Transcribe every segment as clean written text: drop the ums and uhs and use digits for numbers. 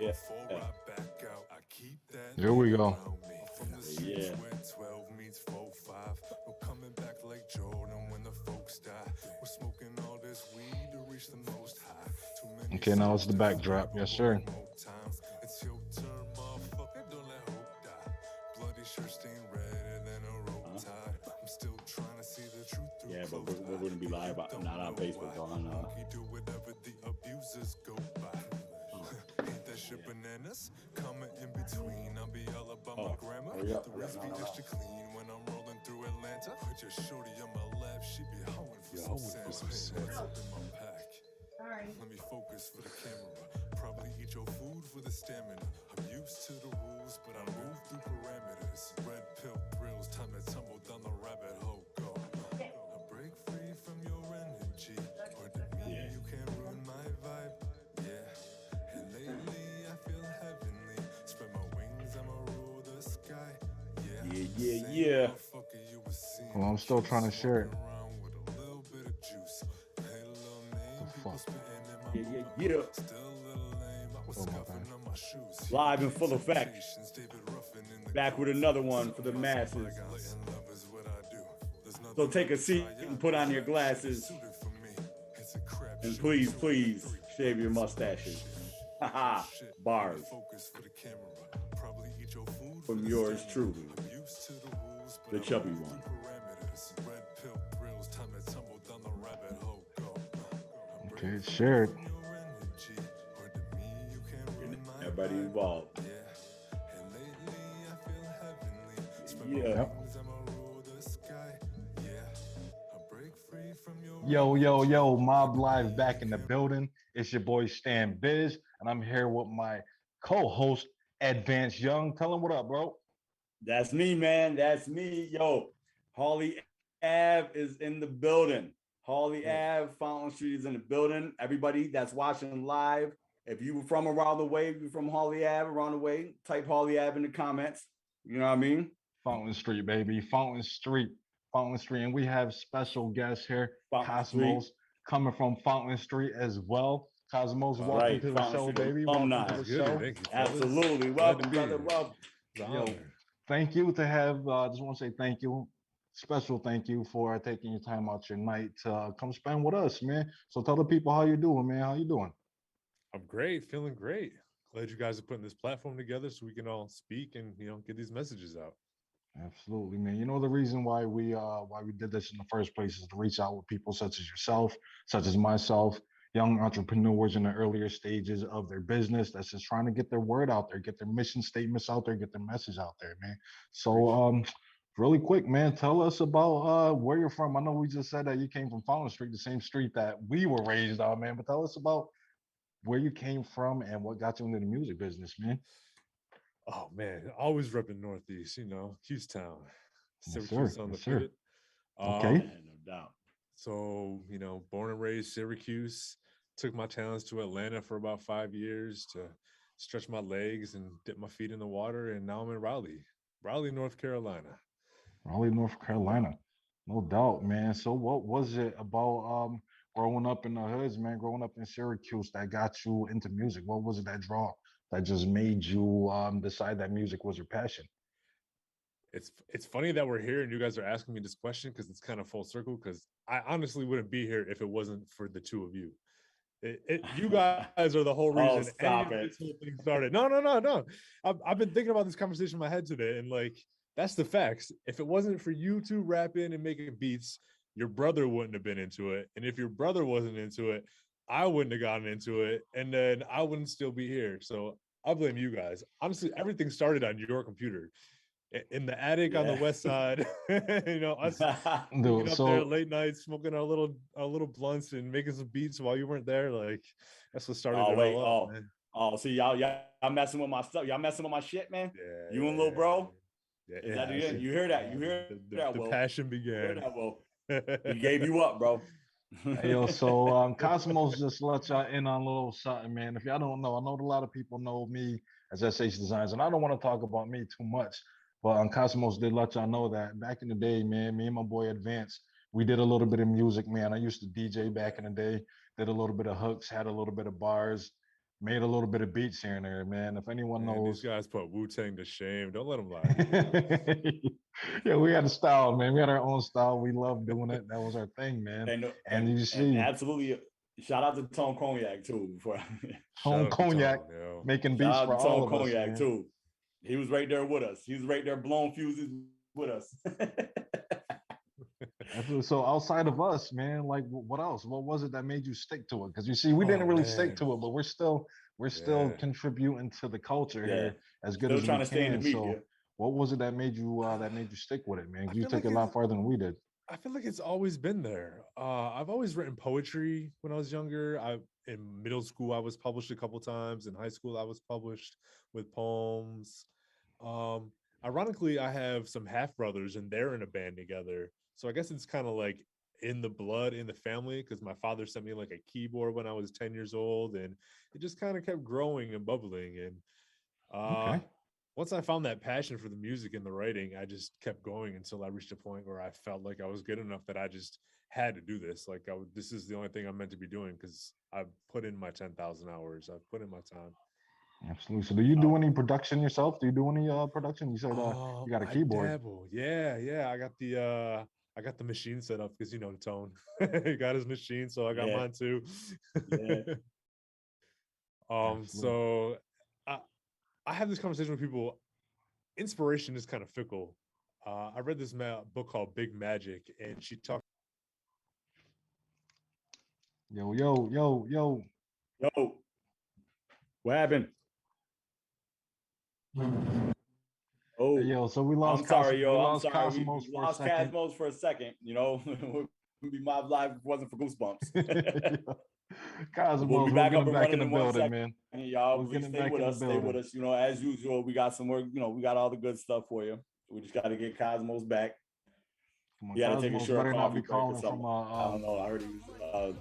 Yeah. Here we go. Yeah. Okay, now it's the backdrop. Yes, sir. Yeah, but we're going to be live, not on Facebook, on bananas, coming in between. I'll be all about my grammar. Raise me extra clean when I'm rolling through Atlanta. Put your shorty on my lap, she be hoeing for some Santa. What's up in my pack? Let me focus for the camera. Probably eat your food for the stamina. I'm used to the rules, but I move through parameters. Red pill thrills, time to tumble down the rabbit hole. Go. I break free from your energy. Or to me, you can't ruin my vibe. Yeah. And lately, I feel heavenly. Spread my wings, I'ma rule the sky. Yeah. Well, I'm still trying to share it. Yeah. Live in full effect. Back with another one for the masses. So take a seat and put on your glasses. And please, please, shave your mustaches. Haha, bars. From yours truly, the chubby one. Okay, it's shared. Everybody involved. Yeah. Yep. Yo, Mob Live back in the building. It's your boy Stan Biz, and I'm here with my co-host, Advance Young. Tell him what up, bro. That's me, man. That's me. Yo, Harley Ave is in the building. Harley Ave, Fountain Street is in the building. Everybody that's watching live, if you were from around the way, if you're from Harley Ave, around the way, type Harley Ave in the comments. You know what I mean? Fountain Street, baby. Fountain Street. And we have special guests here, Fountain Kasmos, Street. coming from Fountain Street as well. Cosmos, welcome to the Fountain show, Street baby. alumni. Welcome to the show. Thank you, Absolutely. Welcome, brother. Welcome. Yo, thank you to have, just want to say thank you. Special thank you for taking your time out your night to come spend with us, man. So tell the people how you doing, man. How you doing? I'm great, feeling great. Glad you guys are putting this platform together so we can all speak and get these messages out. Absolutely, man. You know the reason why we did this in the first place is to reach out with people such as yourself, such as myself, young entrepreneurs in the earlier stages of their business that's just trying to get their word out there, get their mission statements out there, get their message out there, man. So really quick, man, tell us about where you're from. I know we just said that you came from Fountain Street, the same street that we were raised on, man, but tell us about where you came from and what got you into the music business, man. Oh man, always repping Northeast, Houston, Syracuse on the sir. pit. Okay. No doubt. So, born and raised Syracuse, took my talents to Atlanta for about 5 years to stretch my legs and dip my feet in the water. And now I'm in Raleigh, North Carolina. Raleigh, North Carolina. No doubt, man. So what was it about growing up in the hoods, man, growing up in Syracuse that got you into music? What was it that draw that just made you decide that music was your passion? It's funny that we're here and you guys are asking me this question because it's kind of full circle, because I honestly wouldn't be here if it wasn't for the two of you. You guys are the whole reason this whole thing started. No. I've been thinking about this conversation in my head today, and that's the facts. If it wasn't for you two rapping and making beats, your brother wouldn't have been into it. And if your brother wasn't into it, I wouldn't have gotten into it. And then I wouldn't still be here. So I blame you guys. Honestly, everything started on your computer. In the attic on the west side, us waking up there late nights, smoking our little blunts and making some beats while you weren't there. That's what started it all up. Man. See y'all messing with my stuff. Y'all messing with my shit, man. Yeah, you and little bro. Yeah, you hear that? You hear that? The passion began. He gave you up, bro. Hey, yo, so Cosmos just let y'all in on a little something, man. If y'all don't know, I know a lot of people know me as SH Designs, and I don't want to talk about me too much. But Cosmos did let y'all know that back in the day, man, me and my boy Advance, we did a little bit of music, man. I used to DJ back in the day, did a little bit of hooks, had a little bit of bars, made a little bit of beats here and there, man. If anyone Man, knows, these guys put Wu-Tang to shame. Don't let them lie to you. yeah, we had a style, man. We had our own style. We loved doing it. That was our thing, man. And you see, absolutely, shout out to Tone Cognac too. Tone Cognac making beats for all of us, man. Too. He was right there with us. He was right there blowing fuses with us. So outside of us, man, like what else? What was it that made you stick to it? Because you see, we didn't really stick to it, but we're still contributing to the culture here as good as we can. So what was it that made you stick with it, man? You took it a lot farther than we did. I feel like it's always been there. I've always written poetry when I was younger. In middle school I was published a couple times. In high school I was published with poems. Ironically, I have some half brothers and they're in a band together. So I guess it's kind of like in the blood, in the family, because my father sent me like a keyboard when I was 10 years old, and it just kind of kept growing and bubbling. And once I found that passion for the music and the writing, I just kept going until I reached a point where I felt like I was good enough that I just had to do this. Like this is the only thing I'm meant to be doing because I've put in my 10,000 hours. I've put in my time. Absolutely. So do you do any production yourself? Do you do any production? You said you got a keyboard. I dabble. Yeah. I got the machine set up because Tone. He got his machine, so I got mine too. So I have this conversation with people. Inspiration is kind of fickle. I read this book called Big Magic, and she talked. Yo. What happened? Oh, hey, yo, so we lost. I'm sorry, yo. We lost Kasmos we lost Kasmos for a second. My live wasn't for Goosebumps. Cosmos, we'll be back up and running in the building, man. Y'all, please stay with us. Stay with us. As usual, we got some work. We got all the good stuff for you. We just got to get Cosmos back. You got to take a short coffee break or something. I don't know. I heard he was.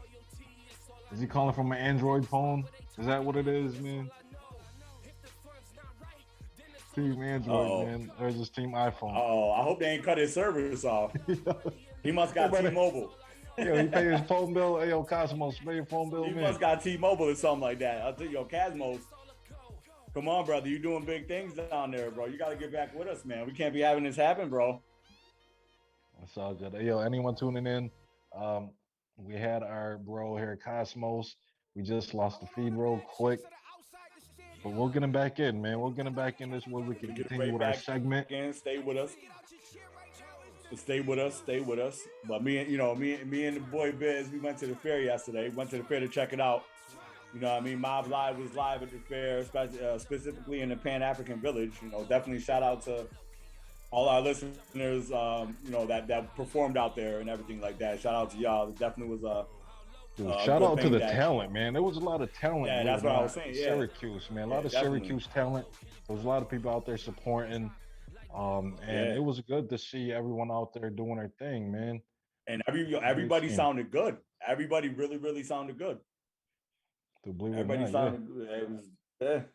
Is he calling from an Android phone? Is that what it is, man? Team Android, man. There's this team iPhone. Oh, I hope they ain't cut his service off. He must got T-Mobile. Yo, he paid his phone bill. Hey, yo, Cosmos, pay your phone bill, he man. He must got T-Mobile or something like that. I'll tell you, Cosmos. Come on, brother. You doing big things down there, bro. You got to get back with us, man. We can't be having this happen, bro. It's all good. Hey, yo, anyone tuning in? We had our bro here, Cosmos. We just lost the feed real quick. But we'll get him back in, man. We'll get him back in this way we can continue with our segment. Again, stay with us. Stay with us. But me and the boy Biz, we went to the fair yesterday. Went to the fair to check it out. Mob Live was live at the fair, specifically in the Pan-African Village. Definitely shout out to all our listeners, that performed out there and everything like that. Shout out to y'all. It definitely was shout out to the talent, man. There was a lot of talent. Yeah, that's what I was saying. Syracuse, man. A lot of Syracuse talent. There was a lot of people out there supporting. It was good to see everyone out there doing their thing, man. And everybody sounded good. Everybody really, really sounded good. Everybody sounded good.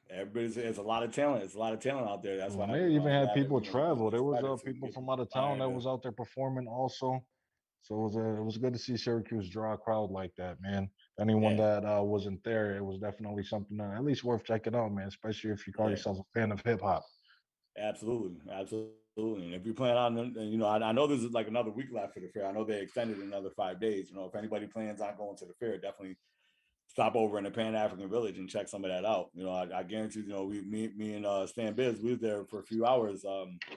It was, there's a lot of talent. It's a lot of talent out there. That's why they even had people travel. There was people from out of town that was out there performing also. So it was good to see Syracuse draw a crowd like that, man. Anyone that wasn't there, it was definitely something at least worth checking out, man. Especially if you call yourself a fan of hip hop. Absolutely. And if you plan on, I know there's like another week left for the fair. I know they extended another 5 days. If anybody plans on going to the fair, definitely stop over in the Pan-African Village and check some of that out. I guarantee, me and Stan Biz, we was there for a few hours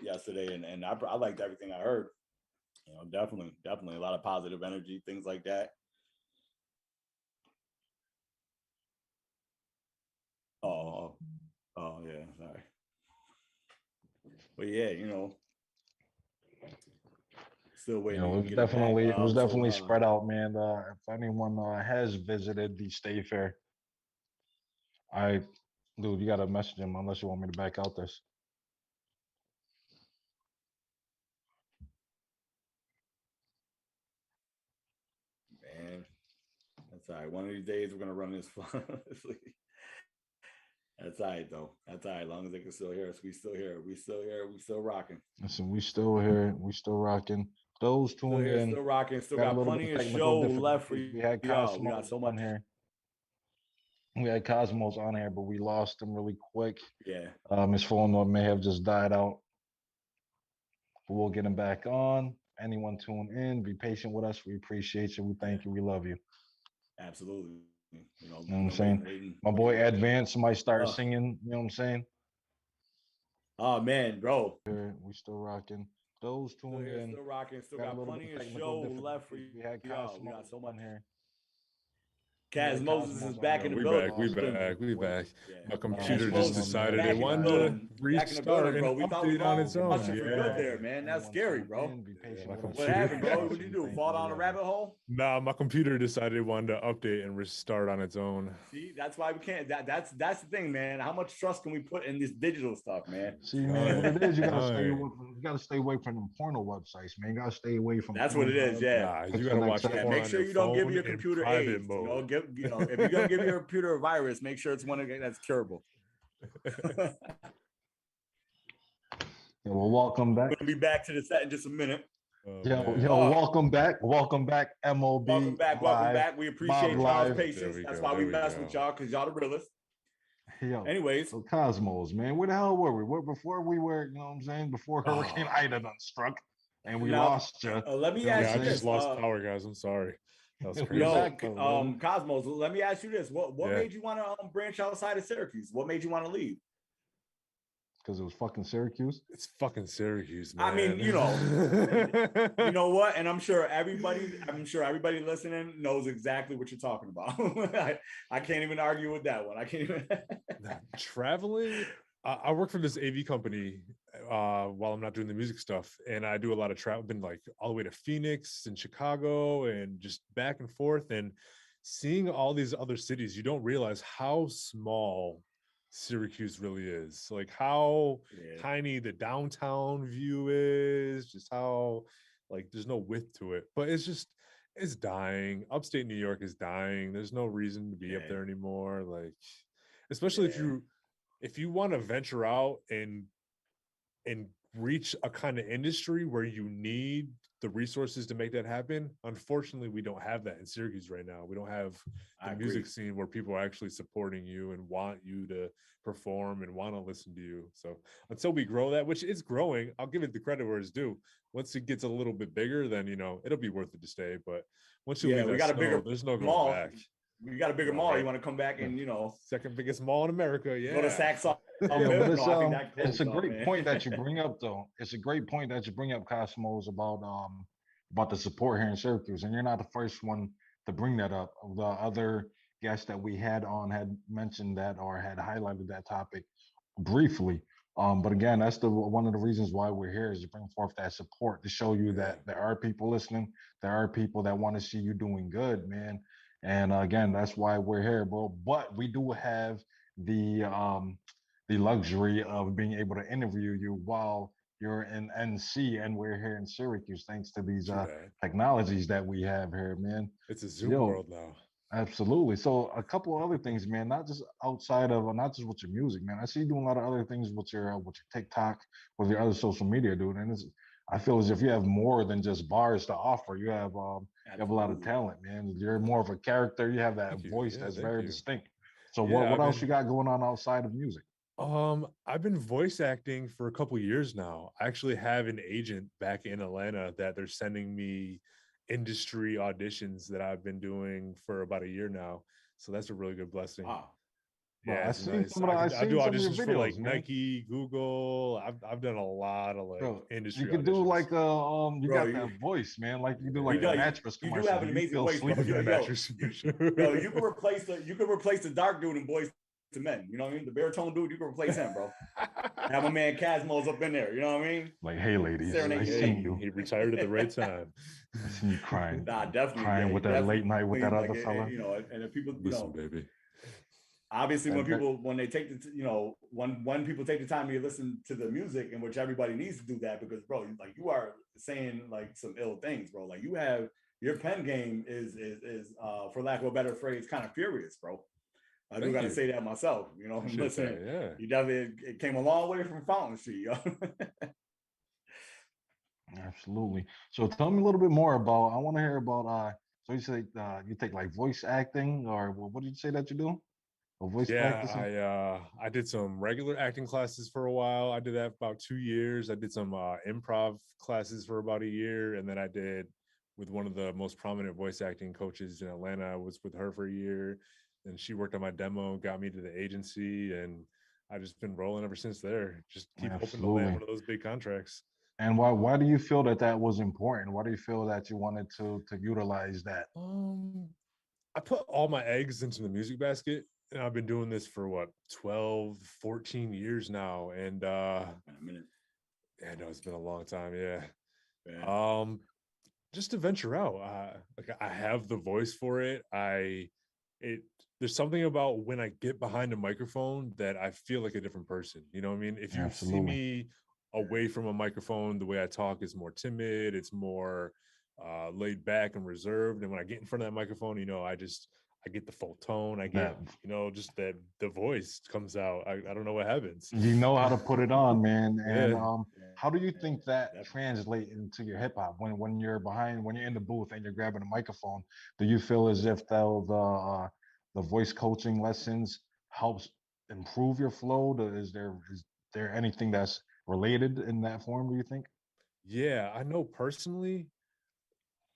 yesterday, and I liked everything I heard. Definitely a lot of positive energy, things like that. Oh yeah, sorry. But yeah, still waiting. It was definitely spread out, man. If anyone has visited the State Fair, dude, you gotta message him unless you want me to back out this. Man, that's all right. One of these days we're gonna run this. That's all right, though. That's all right. As long as they can still hear us, we still here. We still rocking. Listen, we still here. We still rocking. Those tuned in. Still rocking. Still got plenty of show left for you. We had Cosmos. We got so much here. We had Cosmos on here, but we lost him really quick. Yeah. His phone may have just died out. But we'll get him back on. Anyone tune in, be patient with us. We appreciate you. We thank you. We love you. Absolutely. You know what I'm saying? My boy Advance might start singing. You know what I'm saying? Oh man, bro. We still rocking. Those tuned in. Still rocking. Still got plenty of show left for you. We got so much here. Kasmos is back in the building. We back. Yeah. My computer just decided it wanted to restart and update on its own. For good there, man. That's scary, bro. What happened, bro? What'd you do? Fall down a rabbit hole? Nah, my computer decided it wanted to update and restart on its own. See, that's why we can't. That's the thing, man. How much trust can we put in this digital stuff, man? See, man, what it is, you gotta stay away from them porno websites, man. You gotta stay away from. That's what it is, yeah. Nah, you gotta watch it. Make sure you don't give your computer AIDS. You know, if you're gonna give your computer a virus, make sure it's one that's curable. Well, welcome back. We're gonna be back to the set in just a minute. Welcome back, MOB. Welcome back. We appreciate y'all's patience. That's why we mess with y'all, because y'all the realest. Anyways, so Cosmos, man, where the hell were we? Before we were, you know what I'm saying? Before Hurricane Ida done struck and we lost you. Let me ask you I this. just lost power, guys. I'm sorry. That was crazy. Cosmos, let me ask you this. What made you want to branch outside of Syracuse? What made you want to leave? Because it was fucking Syracuse. It's fucking Syracuse, man. I mean, you know what? And I'm sure everybody listening knows exactly what you're talking about. I can't even argue with that one. I can't even. Traveling. I work for this AV company while I'm not doing the music stuff, and I do a lot of travel. Been like all the way to Phoenix and Chicago, and just back and forth. And seeing all these other cities, you don't realize how small Syracuse really is. Like how tiny the downtown view is. Just how like there's no width to it. But it's dying. Upstate New York is dying. There's no reason to be up there anymore. Like, especially if you want to venture out and reach a kind of industry where you need the resources to make that happen. Unfortunately, we don't have that in Syracuse right now. We don't have the music scene where people are actually supporting you and want you to perform and want to listen to you. So until we grow that, which is growing, I'll give it the credit where it's due. Once it gets a little bit bigger, then it'll be worth it to stay. But once you leave, there's no going back. We got a bigger mall. You want to come back and second biggest mall in America. Yeah. Go to Saks. It's a great point that you bring up, though. It's a great point that you bring up, Cosmos, about the support here in Syracuse. And you're not the first one to bring that up. The other guests that we had on had mentioned that or had highlighted that topic briefly. But again, that's one of the reasons why we're here, is to bring forth that support, to show you that there are people listening. There are people that want to see you doing good, man. And again, that's why we're here, bro. But we do have the luxury of being able to interview you while you're in NC and we're here in Syracuse, thanks to these technologies that we have here, man. It's a Zoom world now. Absolutely. So a couple of other things, man, not just outside of, not just with your music, man. I see you doing a lot of other things with your TikTok, with your other social media, dude. And I feel as if you have more than just bars to offer. You have a lot of talent, man. You're more of a character. You have that voice that's very distinct. So what else you got going on outside of music? I've been voice acting for a couple years now. I actually have an agent back in Atlanta that they're sending me industry auditions that I've been doing for about a year now. So that's a really good blessing. Wow. Yeah, it's nice. I do auditions for like Nike, Google. I've done a lot of industry. You could do like you got that voice, man. Like you do like a mattress commercial. You do have an amazing voice, bro. You could replace the dark dude in Boys to Men. You know what I mean? The baritone dude, you can replace him, bro. Have my man Kasmos up in there. You know what I mean? Like, hey, ladies, I seen you. He retired at the right time. I seen you crying. Nah, definitely crying with that late night with that other fella. And if people, listen, baby. Obviously, when they take when people take the time to listen to the music, in which everybody needs to do that, because bro, like you are saying like some ill things, bro. Like you have your pen game is for lack of a better phrase, kind of furious, bro. I do got to say that myself. Listen, you definitely it came a long way from Fountain Street, yo. Absolutely. So tell me a little bit more about. I want to hear about. So you say you take like voice acting, or what did you say that you do? of voice practice? I did some regular acting classes for a while. I did that for about 2 years. I did some improv classes for about a year, and then I did with one of the most prominent voice acting coaches in Atlanta. I was with her for a year, and she worked on my demo, got me to the agency, and I've just been rolling ever since there. Just keep hoping to land one of those big contracts. And why do you feel that was important? Why do you feel that you wanted to utilize that? I put all my eggs into the music basket, and I've been doing this for what, 12, 14 years now. And a minute. I know it's been a long time. Yeah. Just to venture out. Like I have the voice for it. There's something about when I get behind a microphone that I feel like a different person. You know what I mean? If you see me away from a microphone, the way I talk is more timid, it's more laid back and reserved. And when I get in front of that microphone, I get the full tone. I get, just that the voice comes out. I don't know what happens. You know how to put it on, man. And how do you think that translate into your hip hop when you're in the booth and you're grabbing a microphone? Do you feel as if the voice coaching lessons helps improve your flow? Is there anything that's related in that form, do you think? Yeah, I know personally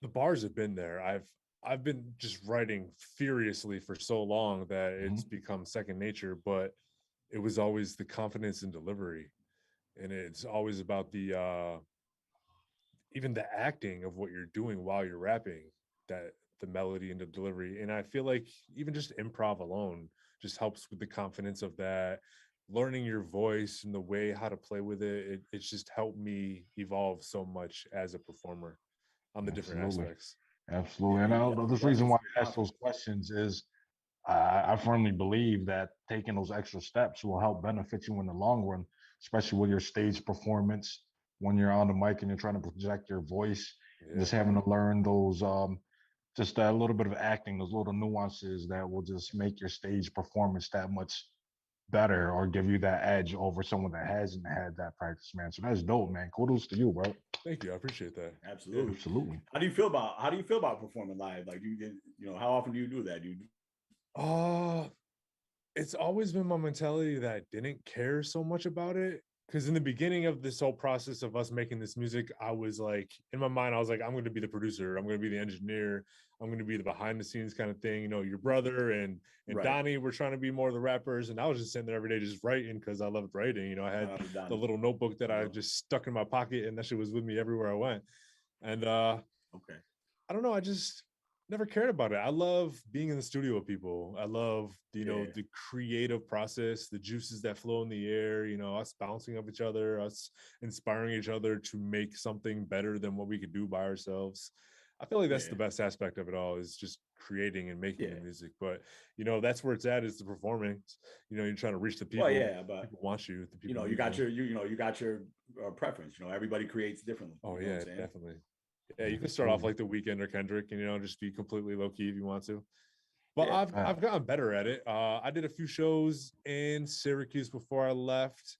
the bars have been there. I've been just writing furiously for so long that it's become second nature, but it was always the confidence in delivery. And it's always about the even the acting of what you're doing while you're rapping, that the melody and the delivery. And I feel like even just improv alone just helps with the confidence of that, learning your voice and the way how to play with it. It's just helped me evolve so much as a performer on the different aspects. Absolutely. And the reason why I ask those questions is I firmly believe that taking those extra steps will help benefit you in the long run, especially with your stage performance when you're on the mic and you're trying to project your voice. Yeah. Just having to learn those, just a little bit of acting, those little nuances that will just make your stage performance that much better or give you that edge over someone that hasn't had that practice, man. So that's dope, man. Kudos to you, bro. Thank you. I appreciate that. Absolutely. Yeah, absolutely. How do you feel about performing live? Like how often do you do that? It's always been my mentality that I didn't care so much about it. Because in the beginning of this whole process of us making this music, I was like, in my mind, I was like, I'm going to be the producer. I'm going to be the engineer. I'm going to be the behind the scenes kind of thing. Your brother and Donnie were trying to be more of the rappers. And I was just sitting there every day just writing because I loved writing. I had the little notebook that I just stuck in my pocket, and that shit was with me everywhere I went. And I don't know. I just never cared about it. I love being in the studio with people. I love, the creative process, the juices that flow in the air, us bouncing off each other, us inspiring each other to make something better than what we could do by ourselves. I feel like that's the best aspect of it all, is just creating and making the music. But, that's where it's at, is the performance. You're trying to reach the people. Well, but people want you. The people you got your preference. Everybody creates differently. Oh, yeah, definitely. Yeah, you can start off like The Weeknd or Kendrick and, just be completely low key if you want to. But I've gotten better at it. I did a few shows in Syracuse before I left.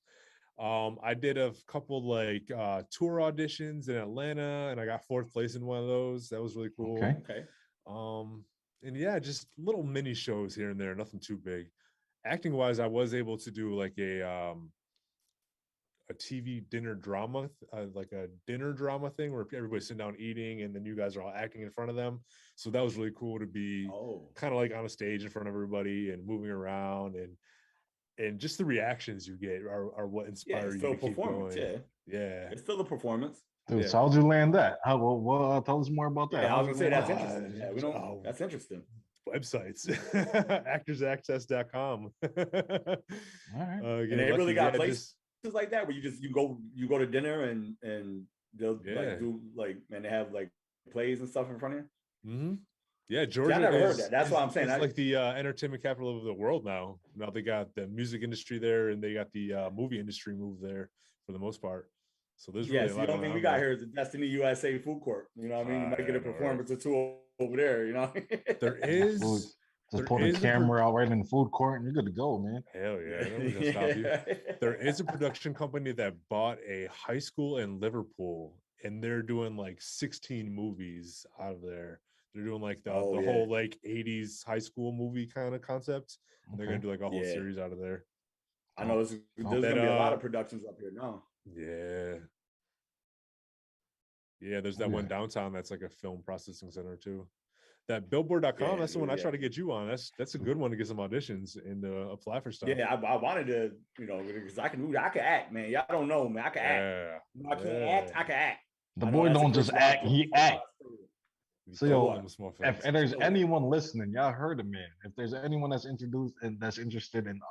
I did a couple tour auditions in Atlanta, and I got 4th place in one of those. That was really cool. Okay. And yeah, just little mini shows here and there, nothing too big. Acting wise, I was able to do like a TV dinner drama, like a dinner drama thing where everybody's sitting down eating and then you guys are all acting in front of them. So that was really cool to be kind of like on a stage in front of everybody and moving around, and just the reactions you get are what inspire you to keep going. Yeah. It's still a performance. Dude, so how'd you land that? Tell us more about that. Yeah, I was gonna say that's interesting. Yeah, that's interesting. Websites, actorsaccess.com. All right. And they really got places like that where you go to dinner and they'll do and they have plays and stuff in front of you. Mm-hmm. Yeah, Georgia. I never heard that. That's what I'm saying. It's like the entertainment capital of the world now. Now they got the music industry there, and they got the movie industry moved there for the most part. So there's really a lot. The only thing we got here is the Destiny USA food court. You know what I mean? You might get a performance or two over there. You know, there is. Just pull the camera out right in the food court and you're good to go, man. Hell yeah. Nobody's gonna stop you. There is a production company that bought a high school in Liverpool, and they're doing 16 movies out of there. They're doing like the whole like 80s high school movie kind of concept. Okay. They're gonna do like a whole series out of there. I know there's gonna be a lot of productions up here now. Yeah, there's that one downtown that's like a film processing center too. That Billboard.com, that's the one I try to get you on. That's a good one to get some auditions and apply for stuff. Yeah, I wanted to, because I can act, man. Y'all don't know, man. I can act. I can't act, I can act. The boy don't just act, he act. So yo, if there's anyone listening, y'all heard him, man. If there's anyone that's interested in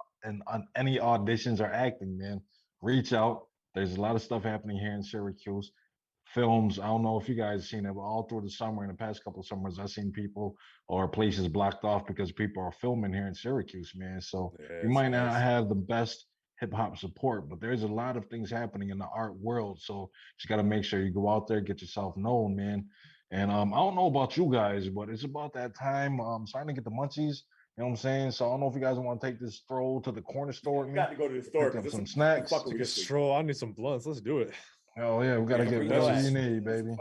any auditions or acting, man, reach out. There's a lot of stuff happening here in Syracuse. Films, I don't know if you guys have seen it, but all through the summer, in the past couple of summers, I've seen people or places blocked off because people are filming here in Syracuse, man. So you might not have the best hip hop support, but there's a lot of things happening in the art world. So just got to make sure you go out there, get yourself known, man. And I don't know about you guys, but it's about that time. I'm starting to get the munchies. You know what I'm saying? So I don't know if you guys want to take this stroll to the corner store. You got to go to the store. Pick up some snacks. Stroll. I need some blunts. Let's do it. Oh yeah, we gotta get whatever you need, baby.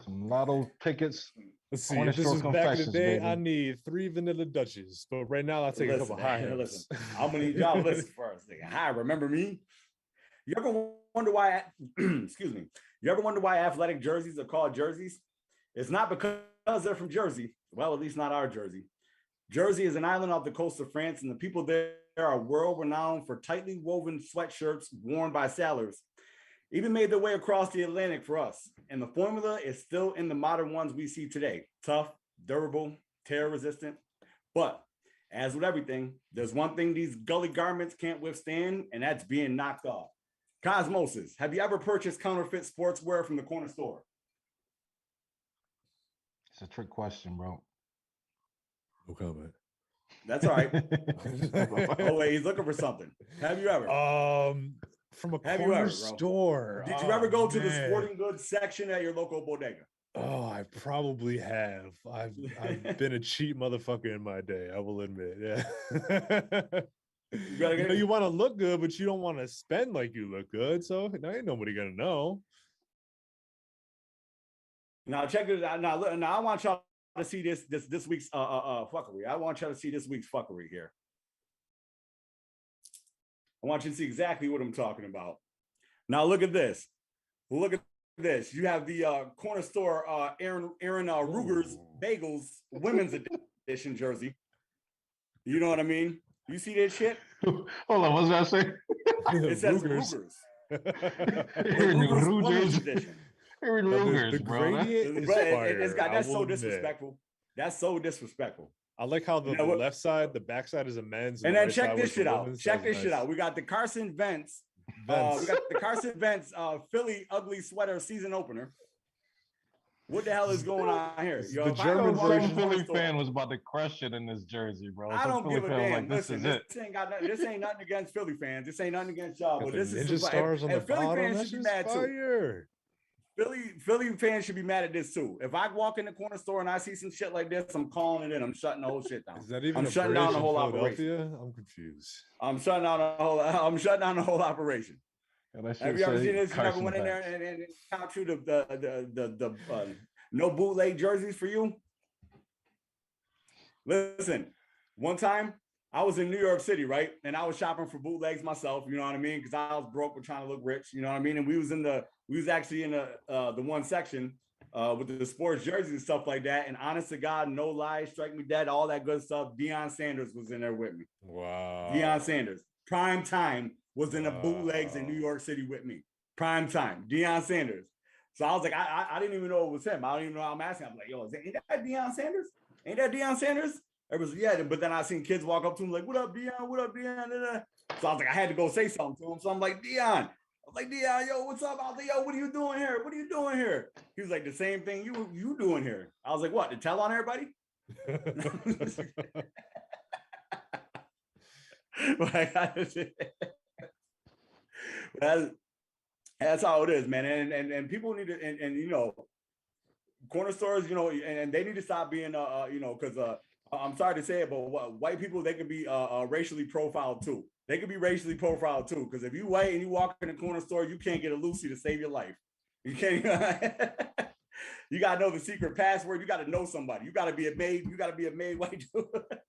Some lotto tickets. Let's see. If this was back in the day, baby. I need 3 vanilla Dutches, but right now I'll take a couple high hats. I'm gonna need y'all to listen first. Hi, remember me? You ever wonder why? Excuse me. You ever wonder why athletic jerseys are called jerseys? It's not because they're from Jersey. Well, at least not our Jersey. Jersey is an island off the coast of France, and the people there are world-renowned for tightly woven sweatshirts worn by sailors. Even made their way across the Atlantic for us. And the formula is still in the modern ones we see today. Tough, durable, tear-resistant. But as with everything, there's one thing these gully garments can't withstand, and that's being knocked off. Kasmos, have you ever purchased counterfeit sportswear from the corner store? It's a trick question, bro. No comment. That's all right. Oh, wait, he's looking for something. Have you ever? From a corner store. Did you ever go to the sporting goods section at your local bodega? Oh, I probably have. I've been a cheap motherfucker in my day, I will admit. Yeah. You want to look good, but you don't want to spend like you look good. So now ain't nobody gonna know. Now check it out. Now I want y'all to see this week's fuckery. I want y'all to see this week's fuckery here. I want you to see exactly what I'm talking about. Now look at this. Look at this. You have the corner store Aaron Ruger's Bagels women's edition jersey. You know what I mean? You see that shit? Hold on, what's that say? It says Ruger's. Ruger's edition. Ruger's, bro. That's so disrespectful. That's so disrespectful. I like how the left side, the back side is a men's. And then check this shit out. Check this shit out. We got the Carson Wentz. We got the Carson Wentz Philly ugly sweater season opener. What the hell is going on here? Yo, the German version. Philly fan was about to crush it in this jersey, bro. I don't give a damn. Like, listen, this ain't nothing against Philly fans. This ain't nothing against y'all. But this is stars on the Philly bottom. fans should be mad too. Philly fans should be mad at this too. If I walk in the corner store and I see some shit like this, I'm calling it in. I'm shutting the whole shit down. Is that even? I'm shutting down the whole operation. I'm confused. I'm shutting down the whole operation. Have you ever seen this? You ever went in there and count through the no bootleg jerseys for you? Listen, one time I was in New York City, right? And I was shopping for bootlegs myself, you know what I mean? Because I was broke but trying to look rich, you know what I mean? And we was actually in the one section with the sports jerseys and stuff like that. And honest to God, no lies, strike me dead, all that good stuff. Deion Sanders was in there with me. Wow. Deion Sanders. Prime time was in the bootlegs in New York City with me. Prime time. Deion Sanders. So I was like, I didn't even know it was him. I don't even know. I'm asking. I'm like, yo, ain't that Deion Sanders? Ain't that Deion Sanders? Everybody was, yeah. But then I seen kids walk up to him like, what up, Deion? What up, Deion? So I was like, I had to go say something to him. So I'm like, Deion. I'm like, Deion, yo, what's up? I was like, yo, what are you doing here? What are you doing here? He was like, the same thing you doing here. I was like, what? To tell on everybody? That's how it is, man. And people need to, and you know, corner stores, you know, and they need to stop being, you know, because I'm sorry to say it, but white people, they can be racially profiled too. They can be racially profiled too, because if you white and you walk in the corner store, you can't get a Lucy to save your life. You can't. You gotta know the secret password. You gotta know somebody. You gotta be a maid. You gotta be a maid white dude.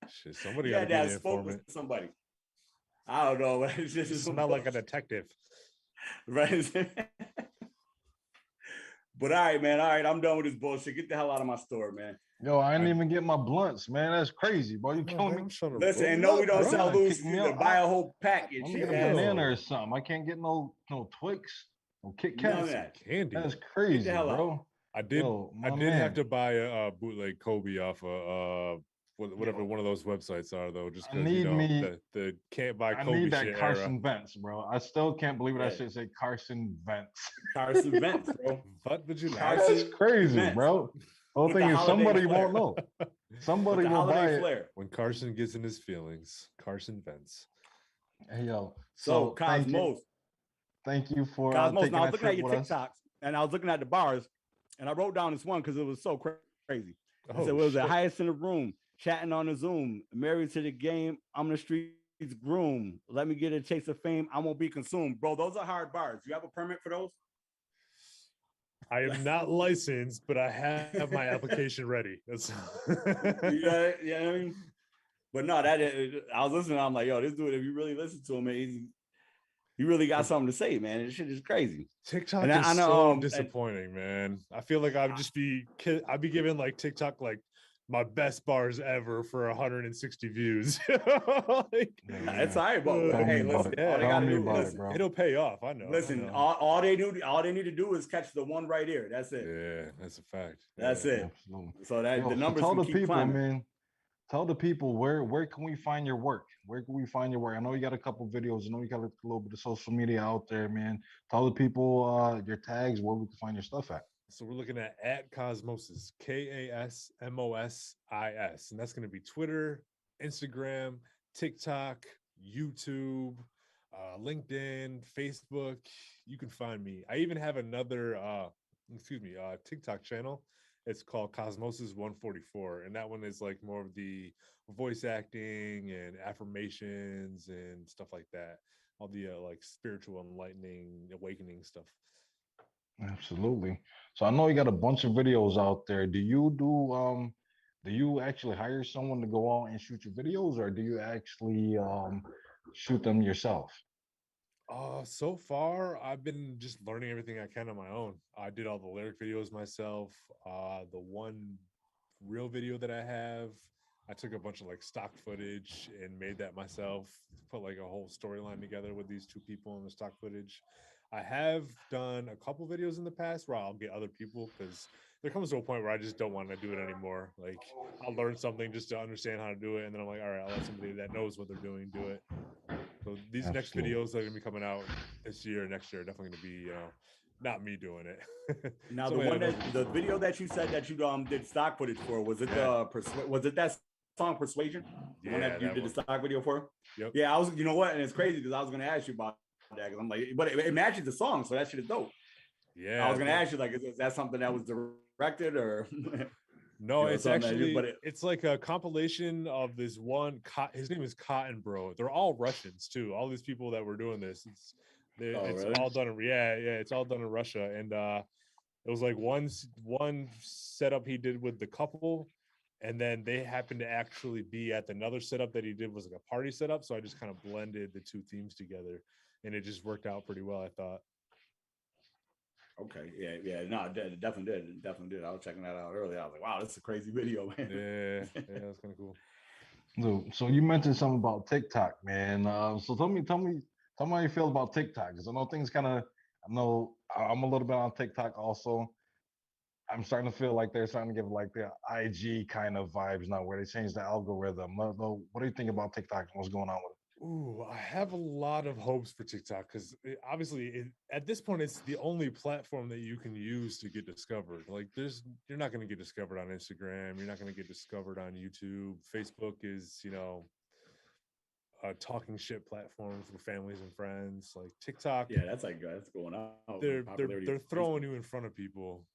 Shit, somebody got to be the informant. Somebody. I don't know. It's just smell like a detective, right? But all right, man. All right, I'm done with this bullshit. Get the hell out of my store, man. Yo, I didn't even get my blunts, man. That's crazy, bro. You killing me. Listen, and no, we don't sell loose. You buy a whole package. Let me get a banana or something. I can't get no Twix, no Kit Kats. Candy. That's crazy, bro. I did have to buy a bootleg Kobe off of whatever one of those websites are though, just because the can't buy Kobe. I need that shit Carson era. Vents, bro. I still can't believe it. I should say Carson Vents. Carson Vents, bro. What did you like? That's crazy, Vents. Bro. The whole thing is somebody won't know. Somebody will buy it. When Carson gets in his feelings, Carson Vents. Hey, yo. So Kasmos. Thank you for Kasmos. Now I was looking at your TikToks and I was looking at the bars and I wrote down this one because it was so crazy. I said, it was the highest in the room, chatting on the Zoom, married to the game. I'm the streets groom. Let me get a taste of fame. I won't be consumed. Bro, those are hard bars. Do you have a permit for those? I am not licensed, but I have my application ready. That's yeah, I mean, but no, I was listening. I'm like, yo, this dude, if you really listen to him, man, he really got something to say, man. This shit is crazy. TikTok is so disappointing, man. I feel like I'd be giving like TikTok like my best bars ever for 160 views. It's all right, but hey, listen, all they gotta do, listen, it'll pay off. I know. Listen, all they need to do is catch the one right here. That's it. Yeah, that's a fact. That's it. Absolutely. So that the numbers tell can the keep people, climbing. man. Tell the people where can we find your work? Where can we find your work? I know you got a couple videos. I know you got a little bit of social media out there, man. Tell the people your tags, where we can find your stuff at. So we're looking at Kasmosis, Kasmosis, and that's going to be Twitter, Instagram, TikTok, YouTube, LinkedIn, Facebook. You can find me. I even have another, TikTok channel. It's called Kasmos 144, and that one is like more of the voice acting and affirmations and stuff like that. All the like spiritual enlightening, awakening stuff. Absolutely. So I know you got a bunch of videos out there. Do you actually hire someone to go out and shoot your videos, or do you actually shoot them yourself? So far I've been just learning everything I can on my own. I did all the lyric videos myself. The one real video that I have, I took a bunch of like stock footage and made that myself, put like a whole storyline together with these two people in the stock footage. I have done a couple videos in the past where I'll get other people, because there comes to a point where I just don't want to do it anymore. Like I'll learn something just to understand how to do it, and then I'm like, all right, I'll let somebody that knows what they're doing do it. So these next videos that are gonna be coming out this year, next year, are definitely gonna be not me doing it. Now the video that you said that you did stock footage for, was it that song Persuasion? The one that you did the stock video for? Yep. Yeah, you know what? And it's crazy because I was gonna ask you about that, because I'm like, but it matches the song, so that shit is dope. Yeah, I was gonna ask you, like, is that something that was directed or? No, it's actually, it's like a compilation of this one. His name is Cotton Bro. They're all Russians too. All these people that were doing this, it's really? All done in it's all done in Russia. And it was like one setup he did with the couple, and then they happened to actually be at another setup that he did was like a party setup. So I just kind of blended the two themes together, and it just worked out pretty well, I thought. Okay, yeah, no, it definitely did. I was checking that out earlier. I was like, wow, that's a crazy video, man. Yeah, that's kind of cool. So you mentioned something about TikTok, man. So tell me how you feel about TikTok, because I know things kind of. I know I'm a little bit on TikTok also. I'm starting to feel like they're starting to give like the IG kind of vibes now, where they changed the algorithm. What do you think about TikTok and what's going on with it? Ooh, I have a lot of hopes for TikTok, because obviously at this point it's the only platform that you can use to get discovered. Like you're not going to get discovered on Instagram. You're not going to get discovered on YouTube. Facebook is, a talking shit platform for families and friends. Like TikTok. Yeah, that's going on. They're throwing you in front of people,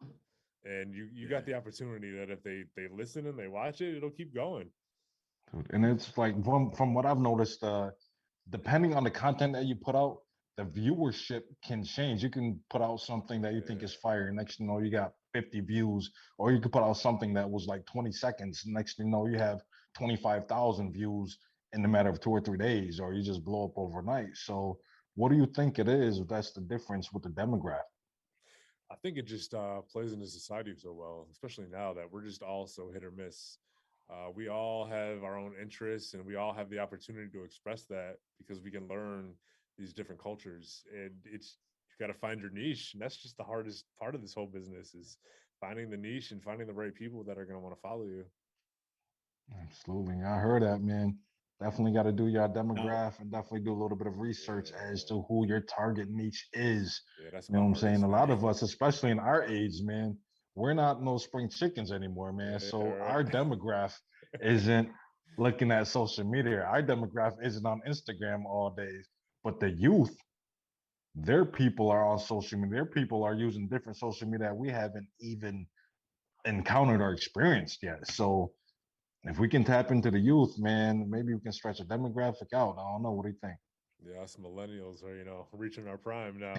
and you got the opportunity that if they listen and they watch it, it'll keep going. And it's like from what I've noticed, depending on the content that you put out, the viewership can change. You can put out something that you think is fire, next you know you got 50 views, or you could put out something that was like 20 seconds. Next thing you know, you have 25,000 views in the matter of 2 or 3 days, or you just blow up overnight. So what do you think it is? That's the difference with the demographic. I think it just plays into society so well, especially now that we're just all so hit or miss. We all have our own interests, and we all have the opportunity to express that because we can learn these different cultures. And it's you got to find your niche, and that's just the hardest part of this whole business is finding the niche and finding the right people that are going to want to follow you. Absolutely. I heard that, man. Definitely got to do your Now, demographic and definitely do a little bit of research as Yeah, to who your target niche is. yeah, that's You know my what I'm saying? hardest, A lot man. of us, especially in our age, man, we're not no spring chickens anymore, man. Yeah, So right. our demographic isn't looking at social media. Our demographic isn't on Instagram all day. But the youth, their people are on social media. Their people are using different social media that we haven't even encountered or experienced yet. So if we can tap into the youth, man, maybe we can stretch a demographic out. I don't know. What do you think? Yeah, us millennials are, reaching our prime now.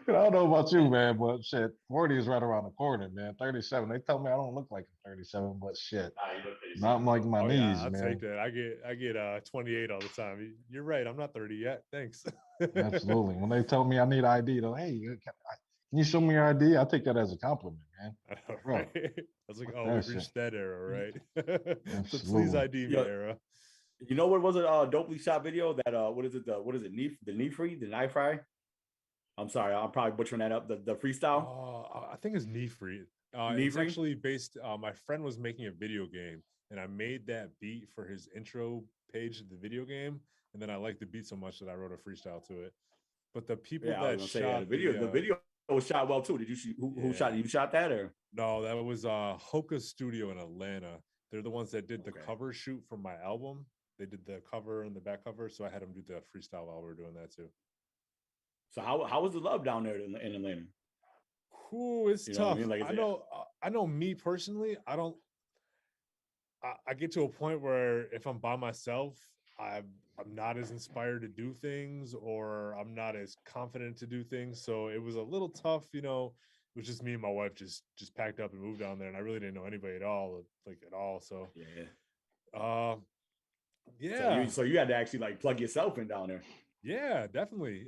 I don't know about you, man, but shit, 40 is right around the corner, man. 37. They tell me I don't look like I'm 37, but shit, not like my Oh yeah, knees, I'll take man. that. I get 28 all the time. You're right. I'm not 30 yet. Thanks. Absolutely. When they tell me I need ID, they're like, hey, can you show me your ID? I take that as a compliment, man. I know, Bro, right? I was like, fuck oh, that we've shit. reached that era, right? So please Absolutely. ID me, yo, era. you know what was a dopely shot video that what is it the knee free the knife fry? I'm sorry, I'm probably butchering that up. The freestyle I think it's knee free. knee It's free. actually based. My friend was making a video game, and I made that beat for his intro page of the video game, and then I liked the beat so much that I wrote a freestyle to it. But the people Yeah, I was that gonna say shot the video was shot well too. Did you shoot who shot yeah, it? You shot that or no, that was Hoka Studio in Atlanta. They're the ones that did the okay? cover shoot for my album. They did the cover and the back cover, so I had them do the freestyle while we were doing that too. So how was the love down there in Atlanta? Ooh, it's You know what I tough. mean? Like, is I it know. I know. Me personally, I don't. I get to a point where if I'm by myself, I'm not as inspired to do things, or I'm not as confident to do things. So it was a little tough. It was just me and my wife just packed up and moved down there, and I really didn't know anybody at all, like at all. So, yeah? uh, So yeah, you had to actually like plug yourself in down there. yeah, definitely.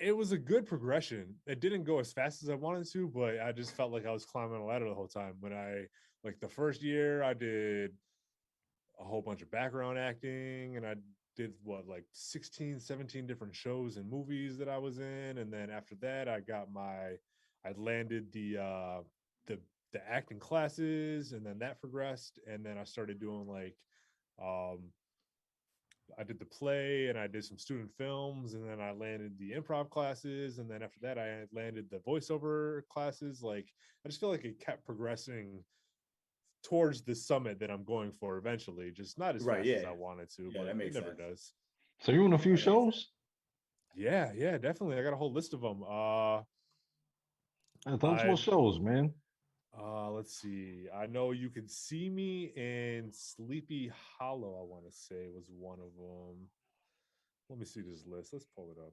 It was a good progression. It didn't go as fast as I wanted to, but I just felt like I was climbing a ladder the whole time. When I like the first year, I did a whole bunch of background acting, and I did what, like 16, 17 different shows and movies that I was in. And then after that, I landed the the acting classes, and then that progressed. And then I started doing like um I did the play, and I did some student films, and then I landed the improv classes, and then after that I landed the voiceover classes. Like, I just feel like it kept progressing towards the summit that I'm going for eventually, just not as Right? fast as Yeah, I wanted to, yeah, but that it makes never sense. does. So you in a few That makes sense. shows? Yeah, definitely. I got a whole list of them. Tell us I what shows, man. let's see. I know You Can See Me in Sleepy Hollow, I want to say, was one of them. Let me see this list. Let's pull it up.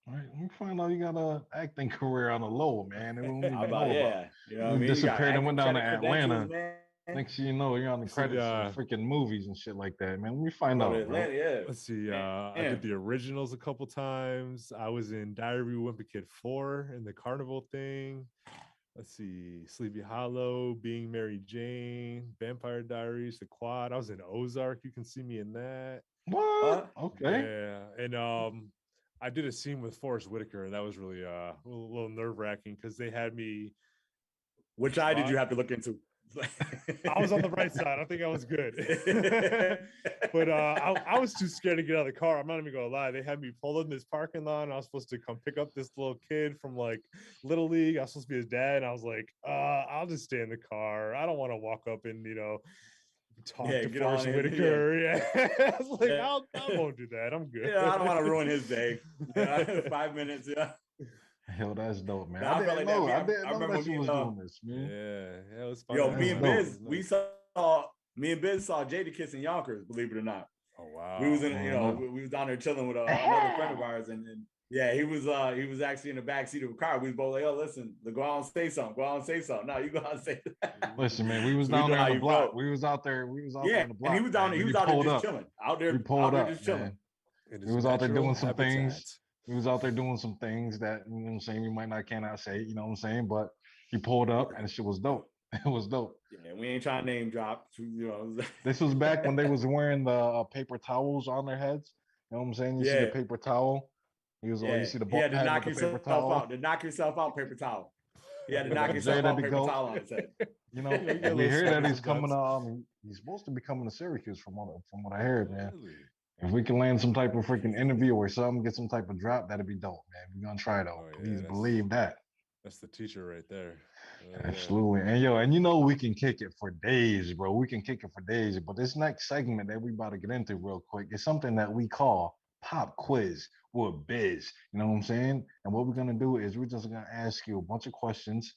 All right, we find out you got a acting career on the low, man. We don't How even about know about. yeah? You know what I You mean? You got disappeared and went acting down to credentials, Atlanta. man. Next thing you know, you're on the See, credits of freaking movies and shit like that, man. We find Go to out, bro. Atlanta, yeah. let's see. I Man. did the originals a couple times. I was in Diary of a Wimpy Kid 4 in the carnival thing. Let's see. Sleepy Hollow, Being Mary Jane, Vampire Diaries, The Quad. I was in Ozark. You can see me in that. What? Okay. Yeah. And I did a scene with Forrest Whitaker, and that was really a little nerve-wracking because they had me Which eye did draw. you have to look into? I was on the right side. I think I was good. But I was too scared to get out of the car. I'm not even gonna lie. They had me pull in this parking lot, and I was supposed to come pick up this little kid from like Little League. I was supposed to be his dad, and I was like, I'll just stay in the car. I don't want to walk up and talk Yeah, to get on Forrest him. Whitaker. Yeah. I was like, Yeah. I won't do that. I'm good. Yeah, I don't want to ruin his day. Yeah, 5 minutes. Yeah. Hell, that's dope, man. No, I I felt didn't like that. know. I didn't I know remember that when you me was and doing this, man. Yeah, it was fun. yo, It That's was me and nice. dope. It Biz, was nice. me and Biz saw Jada Kiss in Yonkers, believe it or not. Oh wow. We was in, we was down there chilling with another friend of ours, and yeah, he was actually in the back seat of a car. We was both like, "Yo, listen, go out and say something. Go out and say something. No, you go out and say that." Listen, man, we was So down know there on how the you block. felt. We was out there. We was out there Yeah, on the block. and he was down there. He was out there just chilling, out You there pulled up, just chilling. man. We was out there doing some things. We was out there doing some things that, you know what I'm saying, we might not cannot say, you know what I'm saying, but he pulled up and shit was dope. It was dope. Yeah, we ain't trying to name drop. This was back when they was wearing the paper towels on their heads. You know what I'm saying? You see the paper towel. He was like, you see the bald head with the paper towel. Out. To knock yourself out, paper towel. He had to knock Jay yourself out, to paper go. towel on his head. You know, we hear that he's coming. He's supposed to be coming to Syracuse from what I heard, man. Really? If we can land some type of freaking interview or something, get some type of drop, that'd be dope, man. We're gonna try though. Please believe that. That's the teacher right there. Absolutely. Yeah. And you know we can kick it for days, bro. We can kick it for days. But this next segment that we about to get into real quick is something that we call pop quiz with Biz. You know what I'm saying? And what we're gonna do is we're just gonna ask you a bunch of questions.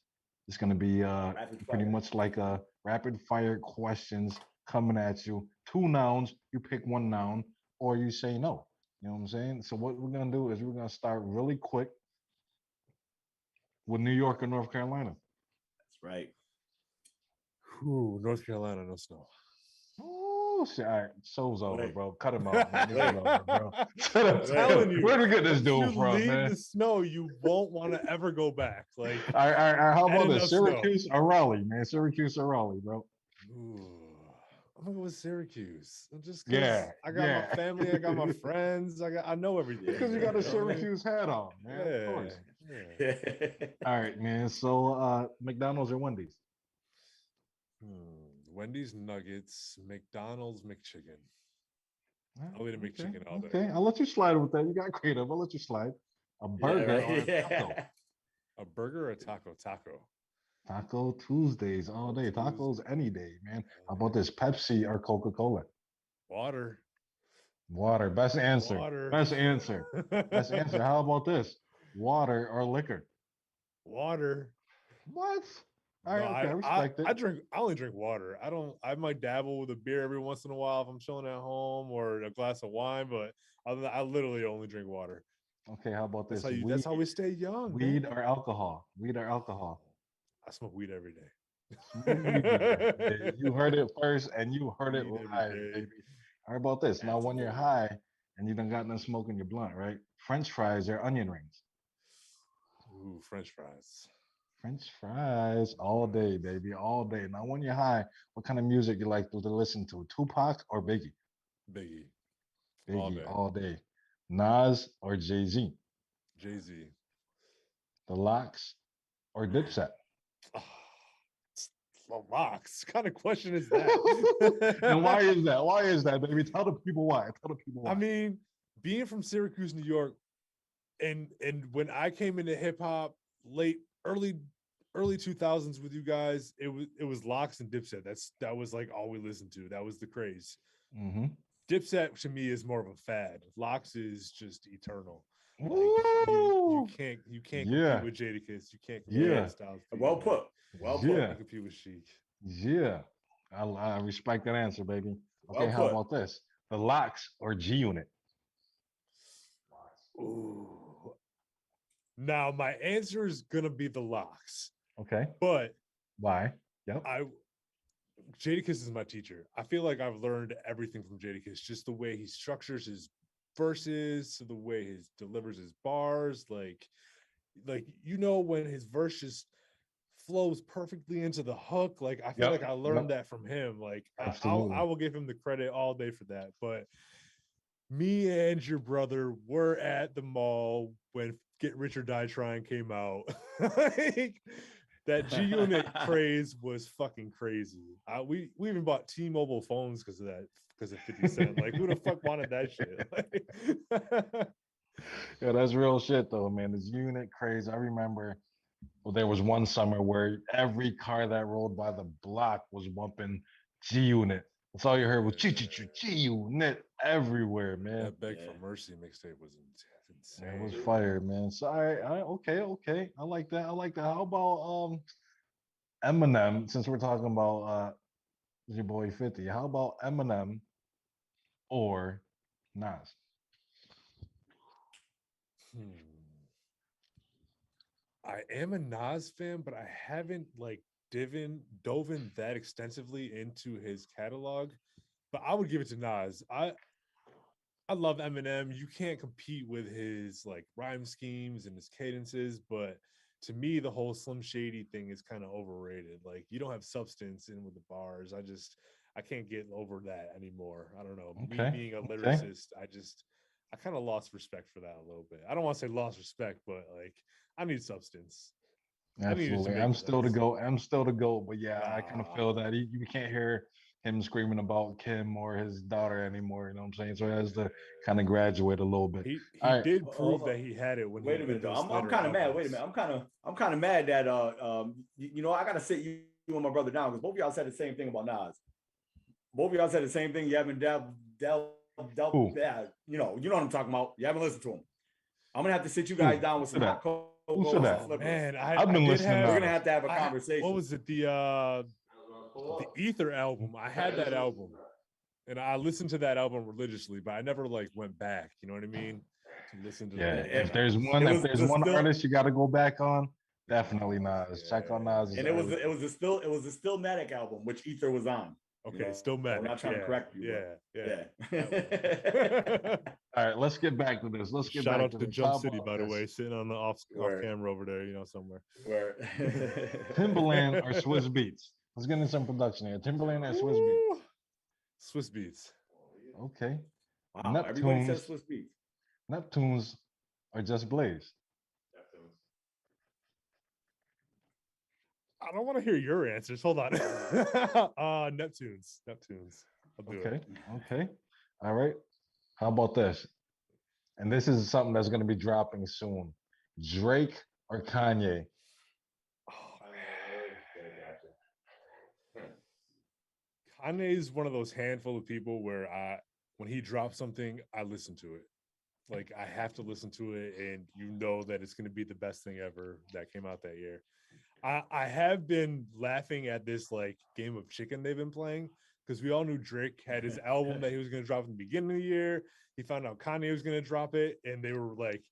It's gonna be pretty much like a rapid fire questions coming at you. 2 nouns, you pick 1 noun, or you say no. You know what I'm saying? So what we're gonna do is we're gonna start really quick with New York or North Carolina. That's right. Ooh, North Carolina, no snow. Oh shit! All right, show's over, bro. Cut him off, man. This is over, bro. I'm telling you, where'd we get this dude from, leave man? The snow, you won't want to ever go back. Like, all right. How about this? Syracuse or Raleigh, man? Syracuse or Raleigh, bro? Ooh, I'm gonna go with Syracuse. Just because I got my family, I got my friends, I know everything. Because you got a Syracuse hat on, man. Yeah, of course. Yeah. All right, man. So McDonald's or Wendy's? Wendy's nuggets, McDonald's McChicken. I'll eat a McChicken all day. Okay, I'll let you slide with that. You got creative. I'll let you slide. A burger or a taco? A burger or a taco? Taco. Taco Tuesdays all day. Tacos any day, man. How about this? Pepsi or Coca-Cola? Water. Water. Best answer. Water. Best answer. Best answer. How about this? Water or liquor? Water. What? All right, okay, I respect it. I only drink water. I might dabble with a beer every once in a while if I'm chilling at home or a glass of wine, but I literally only drink water. Okay, how about this? That's how we stay young. Weed or alcohol? Weed or alcohol? I smoke weed every day. You heard it first and you heard it live, baby. How about this? Now, when you're high and you done got no smoke in your blunt, right? French fries or onion rings? Ooh, French fries. French fries all day, baby, all day. Now, when you're high, what kind of music you like to listen to? Tupac or Biggie? Biggie. Biggie all day. Nas or Jay-Z? Jay-Z. The Locks or Dipset? The Locks. What kind of question is that? And why is that? Why is that, baby? Tell the people why. Tell the people why. I mean, being from Syracuse, New York, and when I came into hip hop early 2000s with you guys, it was Locks and Dipset. That was like all we listened to. That was the craze. Mm-hmm. Dipset to me is more of a fad. Locks is just eternal. Like, you can't compete with Jadakiss. You can't compete with Styles. Well put. Well put. Yeah. You compete with Chic. Yeah. I respect that answer, baby. Okay, well how about this? The Locks or G Unit? Ooh. Now my answer is gonna be the Locks. Okay. But why? Yep. Jadakiss is my teacher. I feel like I've learned everything from Jadakiss, just the way he structures his verses, to the way he delivers his bars, like when his verse just flows perfectly into the hook. Like I feel like I learned that from him. Like I will give him the credit all day for that. But me and your brother were at the mall when Get Rich or Die Trying came out. Like, that G Unit craze was fucking crazy. We even bought T-Mobile phones because of 50 Cent. Like, who the fuck wanted that shit? Like, yeah, that's real shit though, man. This Unit craze. I remember there was one summer where every car that rolled by the block was bumping G Unit. That's all you heard was G Unit everywhere, man. That Beg for Mercy mixtape was insane. It was fire, man. So okay. I like that. How about Eminem? Since we're talking about your boy 50, how about Eminem or Nas? I am a Nas fan, but I haven't like dove in that extensively into his catalog. But I would give it to Nas. I love Eminem. You can't compete with his like rhyme schemes and his cadences, but to me, the whole Slim Shady thing is kind of overrated. Like you don't have substance in with the bars. I can't get over that anymore. I don't know. Me Okay. being a Okay. lyricist, I kind of lost respect for that a little bit. I don't want to say lost respect, but like I need substance. Absolutely. I'm still to go. I'm still to go. But yeah, I kind of feel that you can't hear him screaming about Kim or his daughter anymore. You know what I'm saying? So he has to kind of graduate a little bit. He All right. did prove that he had it when Wait he a minute did though. those I'm kind of mad. Wait a albums. minute. I'm kind of mad that you know, I gotta sit you and my brother down because both of y'all said the same thing about Nas. Both of y'all said the same thing. You haven't dealt yeah, you know what I'm talking about. You haven't listened to him. I'm gonna have to sit you guys down with some hot cocoa. Oh, man, I've been listening. We're gonna have to have a conversation. What was it? The Ether album. I had that album, and I listened to that album religiously, but I never like went back. You know what I mean? To listen to if there's one artist you got to go back on, definitely Nas. Check on Nas. And it was the Stillmatic album, which Ether was on. Okay, you know? Stillmatic. I'm not trying to correct you. Yeah. All right, let's get back to this. Let's get Shout back out to Jump City, by the way, sitting on the off camera over there, you know, somewhere. Timberland or Swiss Beats? Let's get into some production here. Timberland or Swiss Beats? Swiss Beats. Okay. Wow, everybody says Swiss Beats. Neptunes or Just Blaze? I don't want to hear your answers. Hold on. Neptunes. I'll do it. Okay. All right. How about this? And this is something that's going to be dropping soon. Drake or Kanye? Kanye's one of those handful of people where when he drops something, I listen to it. Like I have to listen to it, and you know that it's going to be the best thing ever that came out that year. I have been laughing at this like game of chicken they've been playing because we all knew Drake had his album that he was going to drop in the beginning of the year. He found out Kanye was going to drop it, and they were like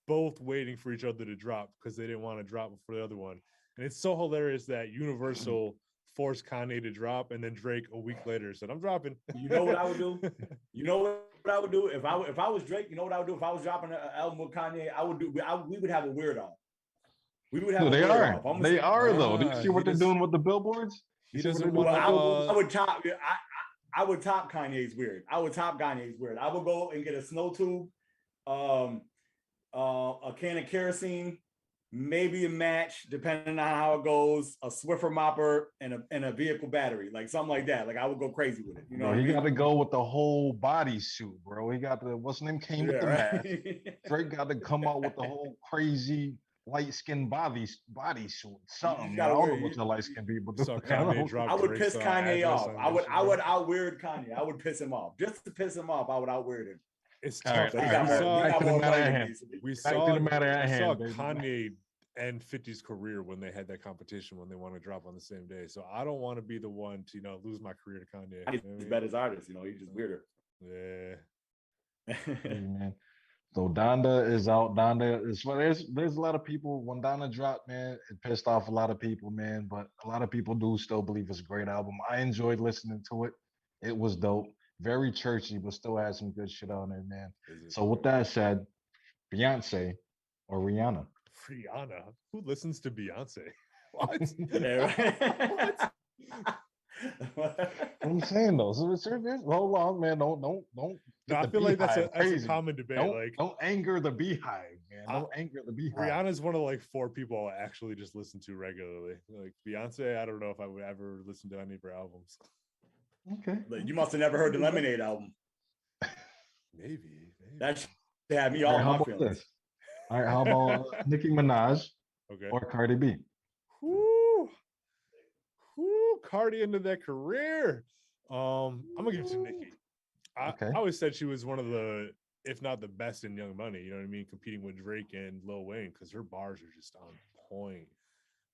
both waiting for each other to drop because they didn't want to drop before the other one. And it's so hilarious that Universal forced Kanye to drop, and then Drake a week later said, "I'm dropping." You know what I would do? You know what I would do if I was Drake? You know what I would do if I was dropping an album with Kanye? We would have a weirdo. We would have. They are though. Do you see what they're doing with the billboards? He doesn't want. I would top. I would top Kanye's weird. I would go and get a snow tube, a can of kerosene, maybe a match, depending on how it goes, a Swiffer mopper, and a vehicle battery, like something like that. Like I would go crazy with it. You know, bro, he got to go with the whole bodysuit, bro. He got the what's the name came with the mask. Drake got to come out with the whole crazy light-skinned bodysuit, something. I don't know what the light-skinned people do. I would piss Kanye off. I would out-weird Kanye. I would piss him off. Just to piss him off, I would out-weird him. It's tough. We saw Kanye and 50's career when they had that competition when they want to drop on the same day. So I don't want to be the one to, lose my career to Kanye. He's bad as artist, he's just weirder. Yeah. Hey, man. So Donda is out. Donda is there's a lot of people when Donda dropped, man, it pissed off a lot of people, man. But a lot of people do still believe it's a great album. I enjoyed listening to it. It was dope. Very churchy, but still had some good shit on there, man. So with that said, Beyonce or Rihanna? Rihanna? Who listens to Beyonce? What? What I'm saying though, so hold on, man. Don't. No, I feel like that's a common debate. Don't anger the beehive, man. Don't anger the beehive. Rihanna's one of like 4 people I actually just listen to regularly. Like Beyonce, I don't know if I would ever listen to any of her albums. Okay. You must have never heard the Lemonade album. Maybe. That should have me all my feelings. This? All right, how about Nicki Minaj or Cardi B? Whoo, Cardi into that career. I'm gonna give it to Nicki. I always said she was one of the, if not the best in Young Money. You know what I mean? Competing with Drake and Lil Wayne because her bars are just on point.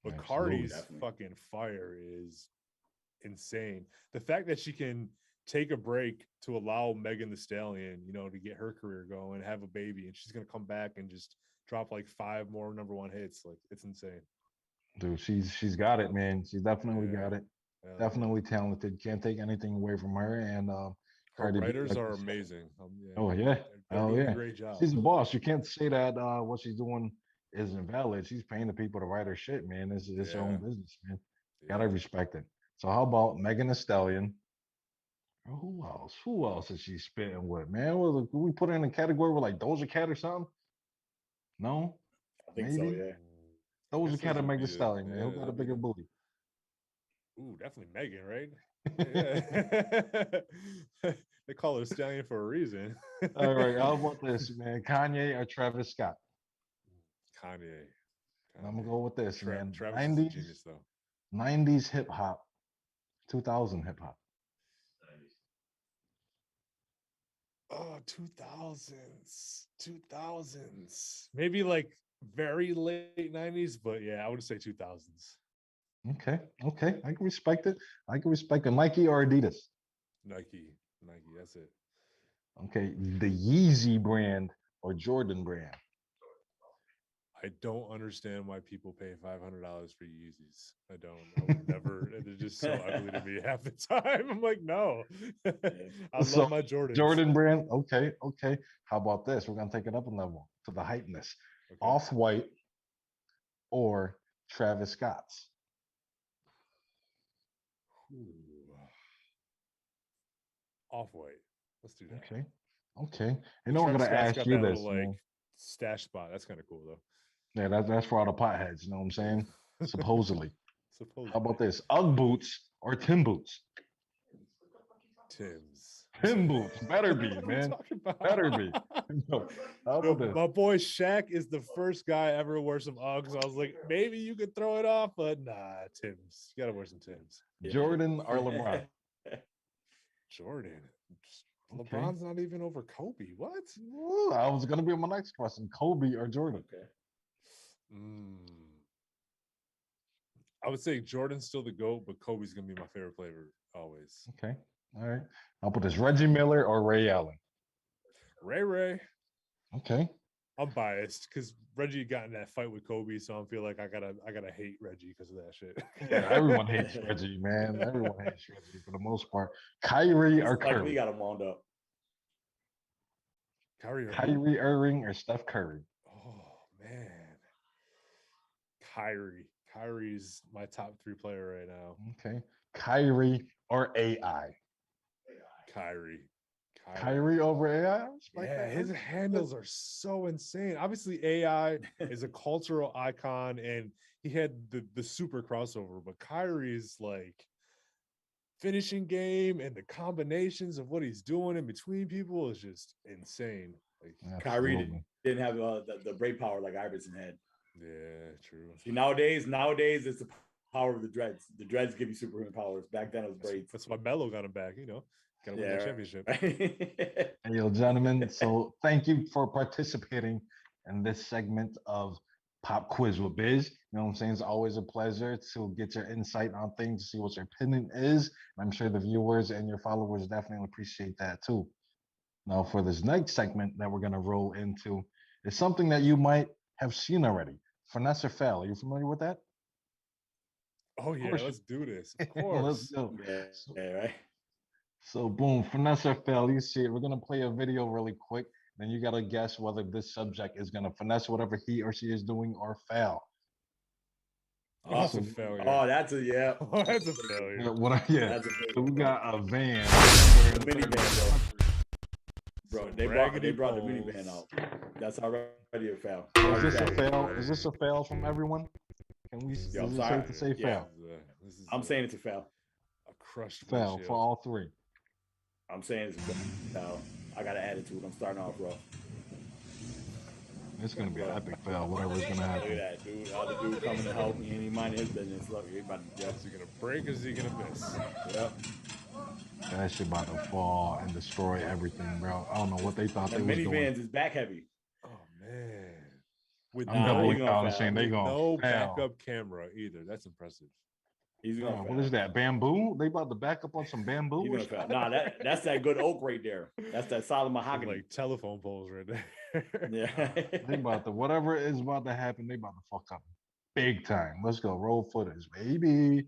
But Cardi's fucking fire is insane. The fact that she can take a break to allow Megan Thee Stallion, you know, to get her career going, have a baby, and she's gonna come back and just drop like 5 more #1 hits. Like, it's insane. Dude, she's got it, man. She's definitely got it. Definitely talented. Can't take anything away from her. And her Cardi B, writers like are you said. amazing. Oh yeah. They're doing a great job. She's a boss. You can't say that what she's doing is invalid. She's paying the people to write her shit, man. It's her own business, man. Gotta respect it. So how about Megan Thee Stallion? Who else? Who else is she spitting with, man? We put her in a category with like Doja Cat or something? No? I think so, yeah. Doja Cat and Megan Thee Stallion, man. Who got a bigger booty? Ooh, definitely Megan, right? Yeah. They call her Stallion for a reason. All right, how about this, man? Kanye or Travis Scott? Kanye. I'm gonna go with this, man. Travis is a genius, though. 90s hip hop, 2000 hip hop. Oh, 2000s. Maybe like very late 90s, but yeah, I would say 2000s. Okay. I can respect it. Nike or Adidas? Nike, that's it. Okay, the Yeezy brand or Jordan brand? I don't understand why people pay $500 for Yeezys. I would never. They're just so ugly to me half the time. I'm like, no. I love my Jordans. Jordan brand. Okay. How about this? We're gonna take it up a level to the hypeness. Okay. Off-White or Travis Scott's? Off-White. Let's do that. Okay. You know, I'm gonna ask you this, little, like, stash spot. That's kind of cool, though. Yeah, that's for all the potheads. You know what I'm saying? Supposedly. How about this? UGG boots or Tim boots? Tim boots. Better be, man. Better be. My boy Shaq is the first guy ever to wear some Uggs. I was like, maybe you could throw it off, but nah, Tims. You gotta wear some Tims. Jordan or LeBron? Jordan. LeBron's not even over Kobe. What? Ooh, I was gonna be my next question. Kobe or Jordan? Okay. I would say Jordan's still the GOAT, but Kobe's gonna be my favorite player always. Okay. All right. I'll put this Reggie Miller or Ray Allen. Ray. Okay. I'm biased because Reggie got in that fight with Kobe, so I feel like I gotta hate Reggie because of that shit. Yeah, everyone hates Reggie, man. Everyone hates Reggie for the most part. Kyrie or Curry? We got him wound up. Kyrie Irving or Steph Curry? Oh man, Kyrie's my top 3 player right now. Okay. Kyrie or AI? Kyrie over AI? Yeah, his handles are so insane. Obviously, AI is a cultural icon, and he had the super crossover. But Kyrie's like finishing game and the combinations of what he's doing in between people is just insane. Like, Kyrie didn't have the break power like Iverson had. Yeah, true. See, nowadays it's the power of the dreads. The dreads give you superhuman powers. Back then it was braids. That's why Melo got him back. You know, got to win that championship. Hey, yo, gentlemen. So thank you for participating in this segment of Pop Quiz with Biz. You know what I'm saying? It's always a pleasure to get your insight on things, to see what your opinion is. And I'm sure the viewers and your followers definitely appreciate that too. Now, for this next segment that we're going to roll into, is something that you might have seen already. Finesse or fail. Are you familiar with that? Oh, yeah. Let's do this. Of course. Let's go. Yeah, right. So, boom. Finesse or fail. You see it. We're going to play a video really quick. Then you got to guess whether this subject is going to finesse whatever he or she is doing or fail. Oh, that's a failure. Oh, that's a yeah. Oh, that's a failure. So we got a van. The minivan, bro. They brought the minivan out. That's already a fail. Is this a fail? Is this a fail from everyone? Can we? Is it safe to say fail? I'm saying it's a fail. A crushed fail windshield. for all 3. I'm saying it's a fail. I got an attitude. I'm starting off rough. It's gonna be an epic fail, whatever's gonna happen. Look at that, dude. Other dude coming to help me, and he minding his business. Look, everybody. Yep. Is he gonna break or is he gonna miss? Yep. That shit about to fall and destroy everything, bro. I don't know what they thought they was doing. Minivans is back heavy. Oh man. With I'm doubling down and saying they gonna no fail. backup camera either. That's impressive. He's gonna what is that? Bamboo? They about to back up on some bamboo? He's gonna fail. Nah, that's that good oak right there. That's that solid mahogany. Like telephone poles right there. Yeah. They about to, whatever is about to happen, they about to fuck up big time. Let's go. Roll footage, baby.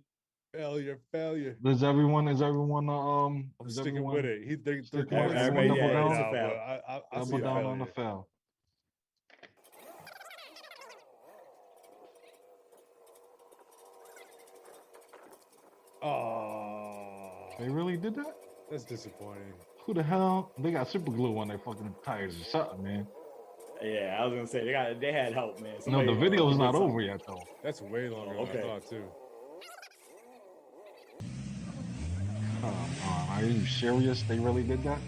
Failure. Is everyone I'm is sticking everyone with it. They're sticking calling with it everyone speed double right down? now, but I see Double down on the failure. foul. Oh, They really did that? that's disappointing. Who the hell? They got super glue on their fucking tires or something, man. Yeah, I was gonna say they had help, man. No, the video's not over yet though. That's way longer than I thought too. Come on, are you serious? They really did that?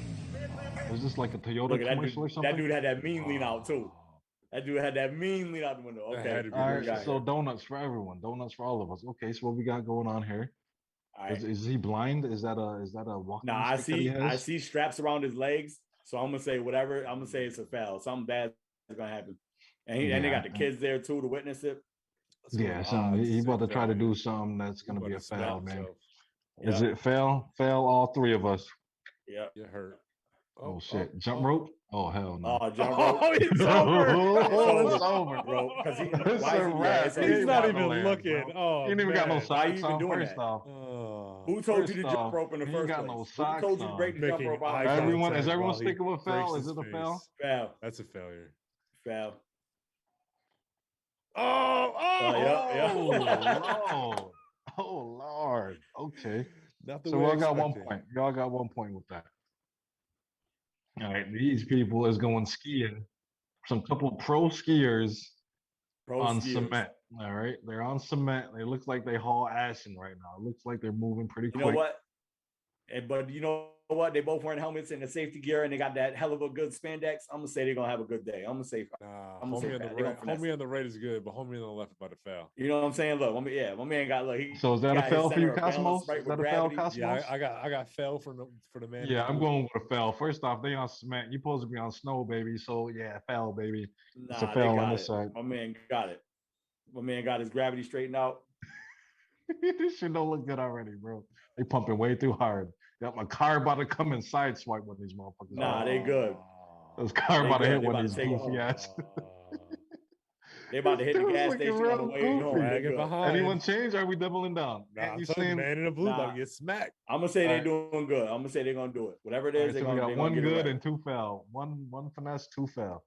Was this like a Toyota commercial or something? That dude had that mean lean out too. That dude had that mean lean out the window. Okay. All right, so donuts for everyone. Donuts for all of us. Okay, so what we got going on here? All right. Is he blind? Is that a walking Nah, stick I see straps around his legs. So I'm gonna say whatever. I'm gonna say it's a foul. Something bad is gonna happen. And they got the kids there too to witness it. Yeah, he about to try to do something that's gonna be a foul, man. Is it fail? Fail all three of us. Yeah. You hurt. Oh shit! Jump rope? Oh hell no! Oh, jump rope! Oh, it's over! It's over, bro. Because he's not even looking. Bro. Oh, he ain't even got no socks Why you even on. doing First that? off, who told you to jump rope in the first place? No socks who told you to break the jump rope out? Is everyone sticking with foul? Is it a foul? Foul. That's a failure. Foul. Yeah. Oh Lord. Okay. So we all got 1 point. Y'all got 1 point with that. All right, these people is going skiing. Some couple pro skiers on cement. All right, they're on cement. They look like they haul ashing right now. It looks like they're moving pretty quick. You know what? But you know what? They both wearing helmets and the safety gear, and they got that hell of a good spandex. I'm gonna say they're gonna have a good day. I'm gonna say. Homie on the right is good, but homie on the left about to foul. You know what I'm saying? Look, my man got look. So is that a foul for you, Kasmos? Right, is that a foul, Kasmos? Yeah, I got foul for the man. Yeah, I'm going with a foul. First off, they on cement. You supposed to be on snow, baby. So yeah, foul, baby. Nah, it's a foul on this side. My man got it. My man got his gravity straightened out. This shit don't look good already, bro. They pumping way too hard. Got my car about to come and sideswipe with these motherfuckers. Nah, they good. Those car about to hit one of these goofy ass. They about to hit the gas station on the way home. Anyone change? Or are we doubling down? Nah, you saying man in the blue about to get smacked? I'm gonna say they're doing good. I'm gonna say they're gonna do it. Whatever it is, so we got one good and two foul. One finesse, two foul.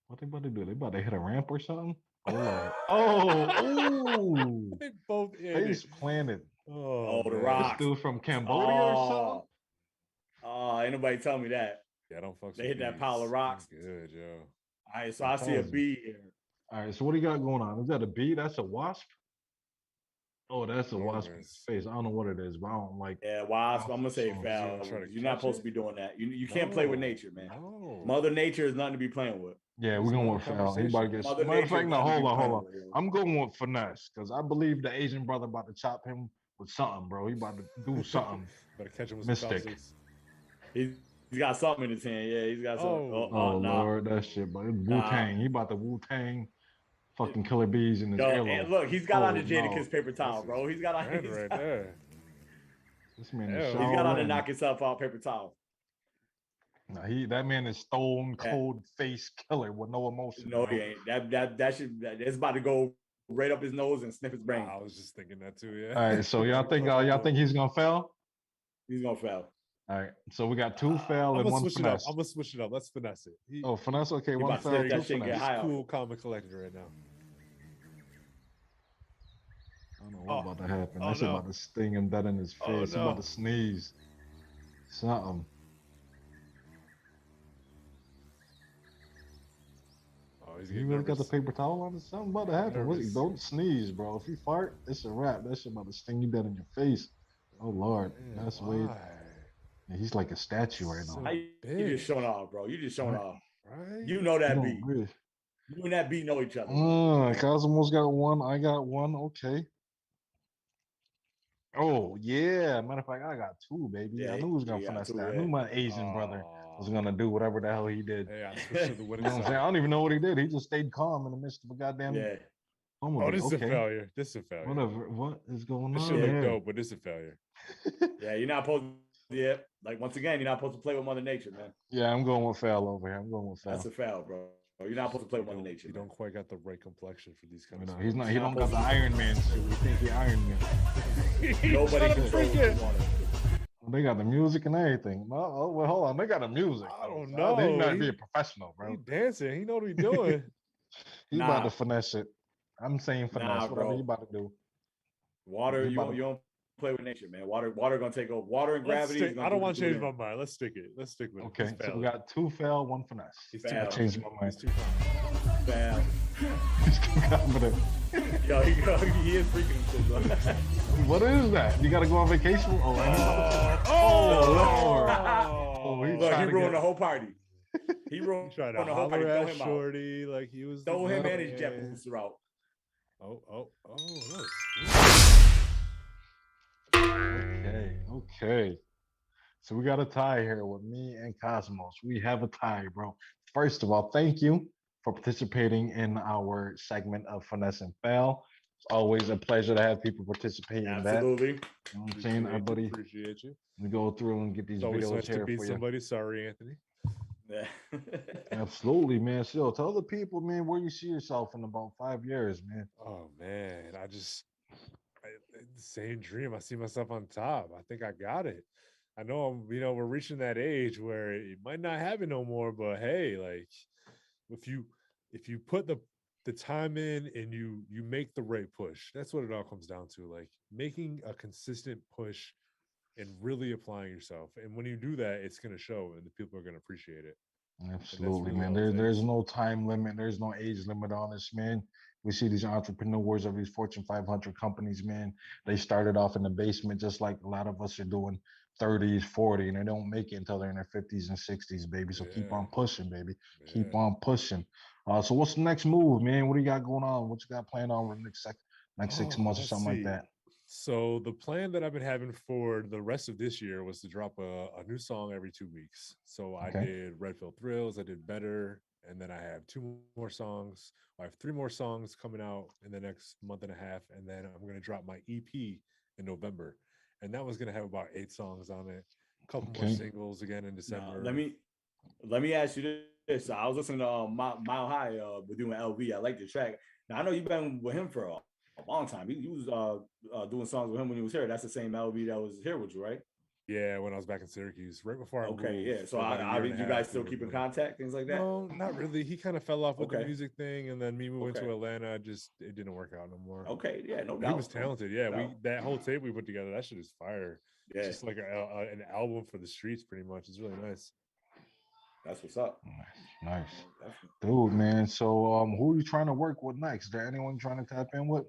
What they about to do? They about to hit a ramp or something? Oh, they both face planted. Oh, the rocks. This dude from Cambodia or something? Oh, ain't nobody tell me that. Yeah, I don't fuck. They hit that pile of rocks. Good, yo. All right, so I see a bee here. All right, so what do you got going on? Is that a bee? That's a wasp? Oh, that's a wasp in his face. I don't know what it is, but I don't like. Yeah, wasp. I'm gonna say foul. You're not supposed to be doing that. You can't play with nature, man. Mother Nature is nothing to be playing with. Yeah, we're going with foul. He about to get. Matter of fact, no, hold on. I'm going with finesse because I believe the Asian brother about to chop him with something, bro. He about to do something. Better catch him with Mystic. He's got something in his hand. Yeah, he's got something. Oh Lord, that shit. But Wu Tang. He about to Wu Tang. Fucking killer bees in his earlobe. And look, he's got on the Jadakiss paper towel, bro. He's got on right there. This man he's got on to knock himself out paper towel. No, that man is stone cold face killer with no emotion. No, he ain't. That's about to go right up his nose and sniff his brain. I was just thinking that too. Yeah. All right, so y'all think he's gonna fail? He's gonna fail. All right, so we got two fail and one finesse. I'm gonna switch it up. Let's finesse it. Finesse. Okay, one fail, two finesse. He's cool, calm, and collected right now. I don't know what about to happen. That's about to sting him dead in his face. He's about to sneeze. Something. He really got the paper towel on? Something about to happen. Don't sneeze, bro. If you fart, it's a wrap. That shit about to sting you dead in your face. Oh Lord, that's way. Yeah, he's like a statue right now. You just showing off, bro. You just showing off. Right? You know that beat. You and that beat know each other. Cosmos got one. I got one. Okay. Oh yeah. Matter of fact, I got two, baby. Yeah, I knew he was gonna finesse that. I knew my Asian brother was gonna do whatever the hell he did. Hey, I switched to the winning side. I don't even know what he did. He just stayed calm in the midst of a goddamn Oh, Bumblebee. this is a Okay. failure. This is a failure. Whatever. What is going This on should look here? dope, but this is a failure. Yeah, you're not supposed to, yeah. Like once again, you're not supposed to play with Mother Nature, man. Yeah, I'm going with fail over here. I'm going with fail. That's a foul, bro. You're not supposed to play with Mother Nature. You don't quite got the right complexion for these kind of He's not. sports. He don't got the Iron Man suit. We think he Iron Man. Nobody controls the water. They got the music and everything. Oh, well, hold on. They got the music. I don't He know. might be a professional, bro. He dancing. He know what he doing. He about to finesse it. I'm saying finesse. Whatever bro. he about to do. Water, you don't play with nature, man. Water gonna take over. Water and gravity. I don't want to change my mind. Let's stick it. Let's stick with it. Okay, so we got 2 fail, 1 finesse. I changed my mind. He's too confident. Fail. He's too confident. Yo, he is freaking himself. What is that? You got to go on vacation? Lord. He ruined the whole party. He ruined tried to the whole party. holler Throw at him Shorty like he was. Throw him and his jet booster out. Oh, Okay. So we got a tie here with me and Kasmos. We have a tie, bro. First of all, thank you for participating in our segment of Finesse and Fail. It's always a pleasure to have people participate in that. Absolutely. You know what I'm saying, everybody? Appreciate you. We go through and get these It's always videos nice here to beat for somebody. Sorry, Anthony. Yeah. Absolutely, man. Still, tell the people, man, where you see yourself in about 5 years, man. Oh man, same dream. I see myself on top. I think I got it. I know we're reaching that age where it might not happen no more, but hey, like if you put the time in and you make the right push, that's what it all comes down to. Like making a consistent push and really applying yourself. And when you do that, it's going to show and the people are going to appreciate it. Absolutely, man. There's no time limit. There's no age limit on this, man. We see these entrepreneurs of these Fortune 500 companies, man. They started off in the basement, just like a lot of us are doing 30s, 40, and they don't make it until they're in their 50s and 60s, baby. So keep on pushing, baby. Keep on pushing. So what's the next move, man? What do you got going on? What you got planned on for the next 6 months or something like that? So the plan that I've been having for the rest of this year was to drop a new song every 2 weeks. So I did Redfield Thrills, I did Better, and then I have 2 more songs. I have 3 more songs coming out in the next month and a half, and then I'm going to drop my EP in November. And that was going to have about 8 songs on it, a couple more singles again in December. Let me ask you this. I was listening to Mile High with doing LV. I like the track. Now I know you've been with him for a long time. He was doing songs with him when he was here. That's the same LV that was here with you, right? Yeah, when I was back in Syracuse, right before I moved. Yeah. So you guys still keep in contact, things like that? No, not really. He kind of fell off with the music thing, and then me moving to Atlanta, it didn't work out no more. Okay, yeah, no doubt. He was talented. Yeah, that whole tape we put together, that shit is fire. Yeah, it's just like an album for the streets, pretty much. It's really nice. That's what's up. Nice. Dude, man. So who are you trying to work with next? Is there anyone trying to tap in with?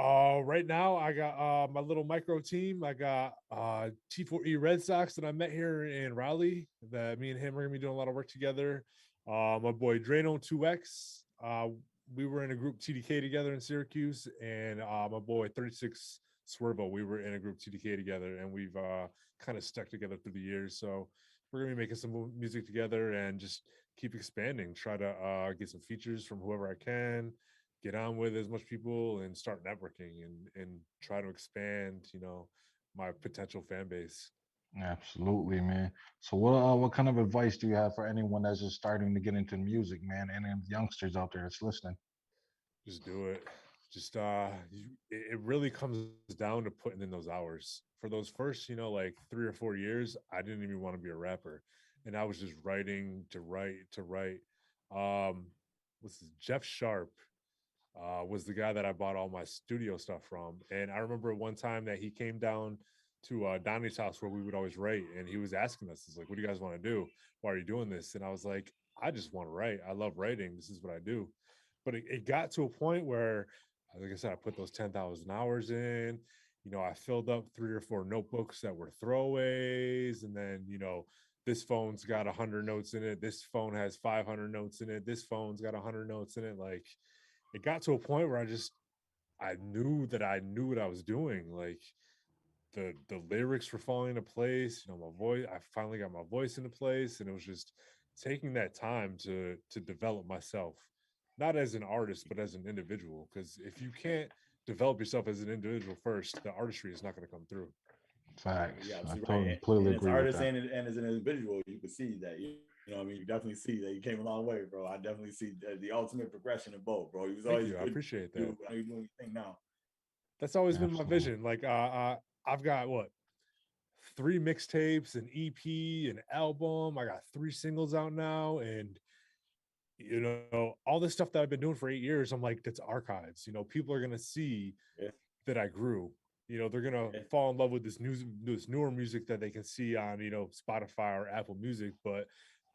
Right now I got my little micro team. I got T4E Red Sox that I met here in Raleigh. That me and him are gonna be doing a lot of work together. My boy Drano 2X. We were in a group TDK together in Syracuse, and my boy 36 Swervo. We were in a group TDK together, and we've kind of stuck together through the years. So we're gonna be making some music together and just keep expanding. Try to get some features from whoever I can. Get on with as much people and start networking and try to expand, my potential fan base. Absolutely, man. So what kind of advice do you have for anyone that's just starting to get into music, man, and youngsters out there that's listening? Just do it. Just it really comes down to putting in those hours. For those first, like 3 or 4 years, I didn't even want to be a rapper, and I was just writing to write. What's this? Jeff Sharp was the guy that I bought all my studio stuff from. And I remember one time that he came down to Donnie's house where we would always write. And he was asking us, he's like, what do you guys want to do? Why are you doing this? And I was like, I just want to write. I love writing. This is what I do. But it got to a point where, like I said, I put those 10,000 hours in. I filled up 3 or 4 notebooks that were throwaways. And then, this phone's got 100 notes in it. This phone has 500 notes in it. This phone's got 100 notes in it. Like, it got to a point where I knew that I knew what I was doing. Like the lyrics were falling into place. My voice, I finally got my voice into place, and it was just taking that time to develop myself, not as an artist, but as an individual. Because if you can't develop yourself as an individual first, the artistry is not going to come through. Facts. Yeah, I right. completely and agree as with artist that. and as an individual, you can see that. You know what I mean? You definitely see that you came a long way, bro. I definitely see the ultimate progression in both, bro. He was always Thank you. I appreciate that. I know you're doing your thing now. That's always been my Absolutely. vision. Like, I've got what, 3 mixtapes, an EP, an album. I got 3 singles out now, and you know, all this stuff that I've been doing for 8 years. I'm like, that's archives. You know, people are gonna see that I grew. You know, they're gonna fall in love with this newer music that they can see on, you know, Spotify or Apple Music, but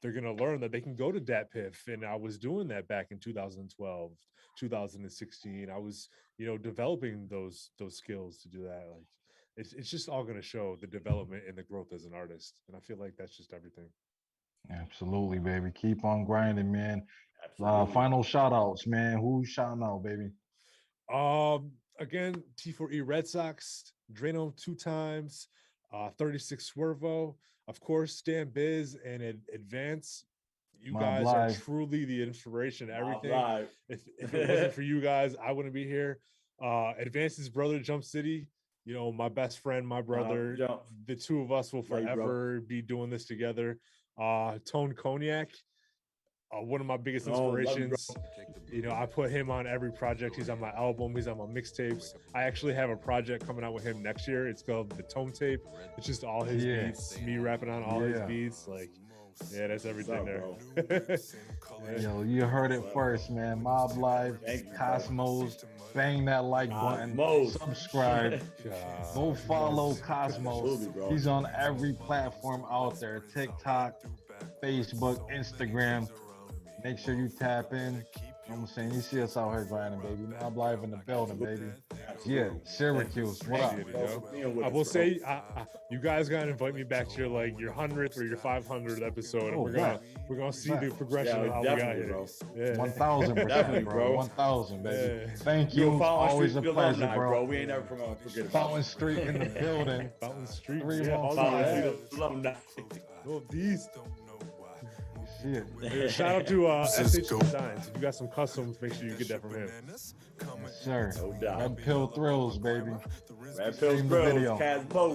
they're gonna learn that they can go to Dat Piff. And I was doing that back in 2012, 2016. I was, you know, developing those skills to do that. Like, it's just all gonna show the development and the growth as an artist. And I feel like that's just everything. Absolutely, baby. Keep on grinding, man. Absolutely. Final shout outs, man. Who you shouting out, baby? Again, T4E Red Sox, Drano 2 times, 36 Swervo, of course, Stan Biz and Advance. You guys are truly the inspiration to everything. If it wasn't for you guys, I wouldn't be here. Advance's brother, Jump City, you know, my best friend, my brother. The two of us will forever be doing this together. Tone Cognac, one of my biggest inspirations. You know, I put him on every project. He's on my album. He's on my mixtapes. I actually have a project coming out with him next year. It's called The Tone Tape. It's just all his beats, me rapping on all his beats. Like, yeah, that's everything there. Yo, you heard it first, man. Mob Live, Kasmos, bang that like button, subscribe, go follow Kasmos. He's on every platform out there: TikTok, Facebook, Instagram. Make sure you tap in. I'm saying, you see us out here grinding, baby. Mob Live in the building, baby. Yeah, Syracuse. What up? I will say, you guys gotta invite me back to your 100th or your 500th episode, and we're gonna see the progression of how we got here. Bro. Yeah. 1,000%, bro. 1,000, baby. Yeah. Thank you. Always a pleasure, bro. We ain't never forget about Fountain Street in the building. Fountain Street. Well, these. Shout out to SH Designs. If you got some customs, make sure you get that from him. Yes, sir. No doubt. Red Pill Thrills, baby. Red Pill Thrills, Kasmos.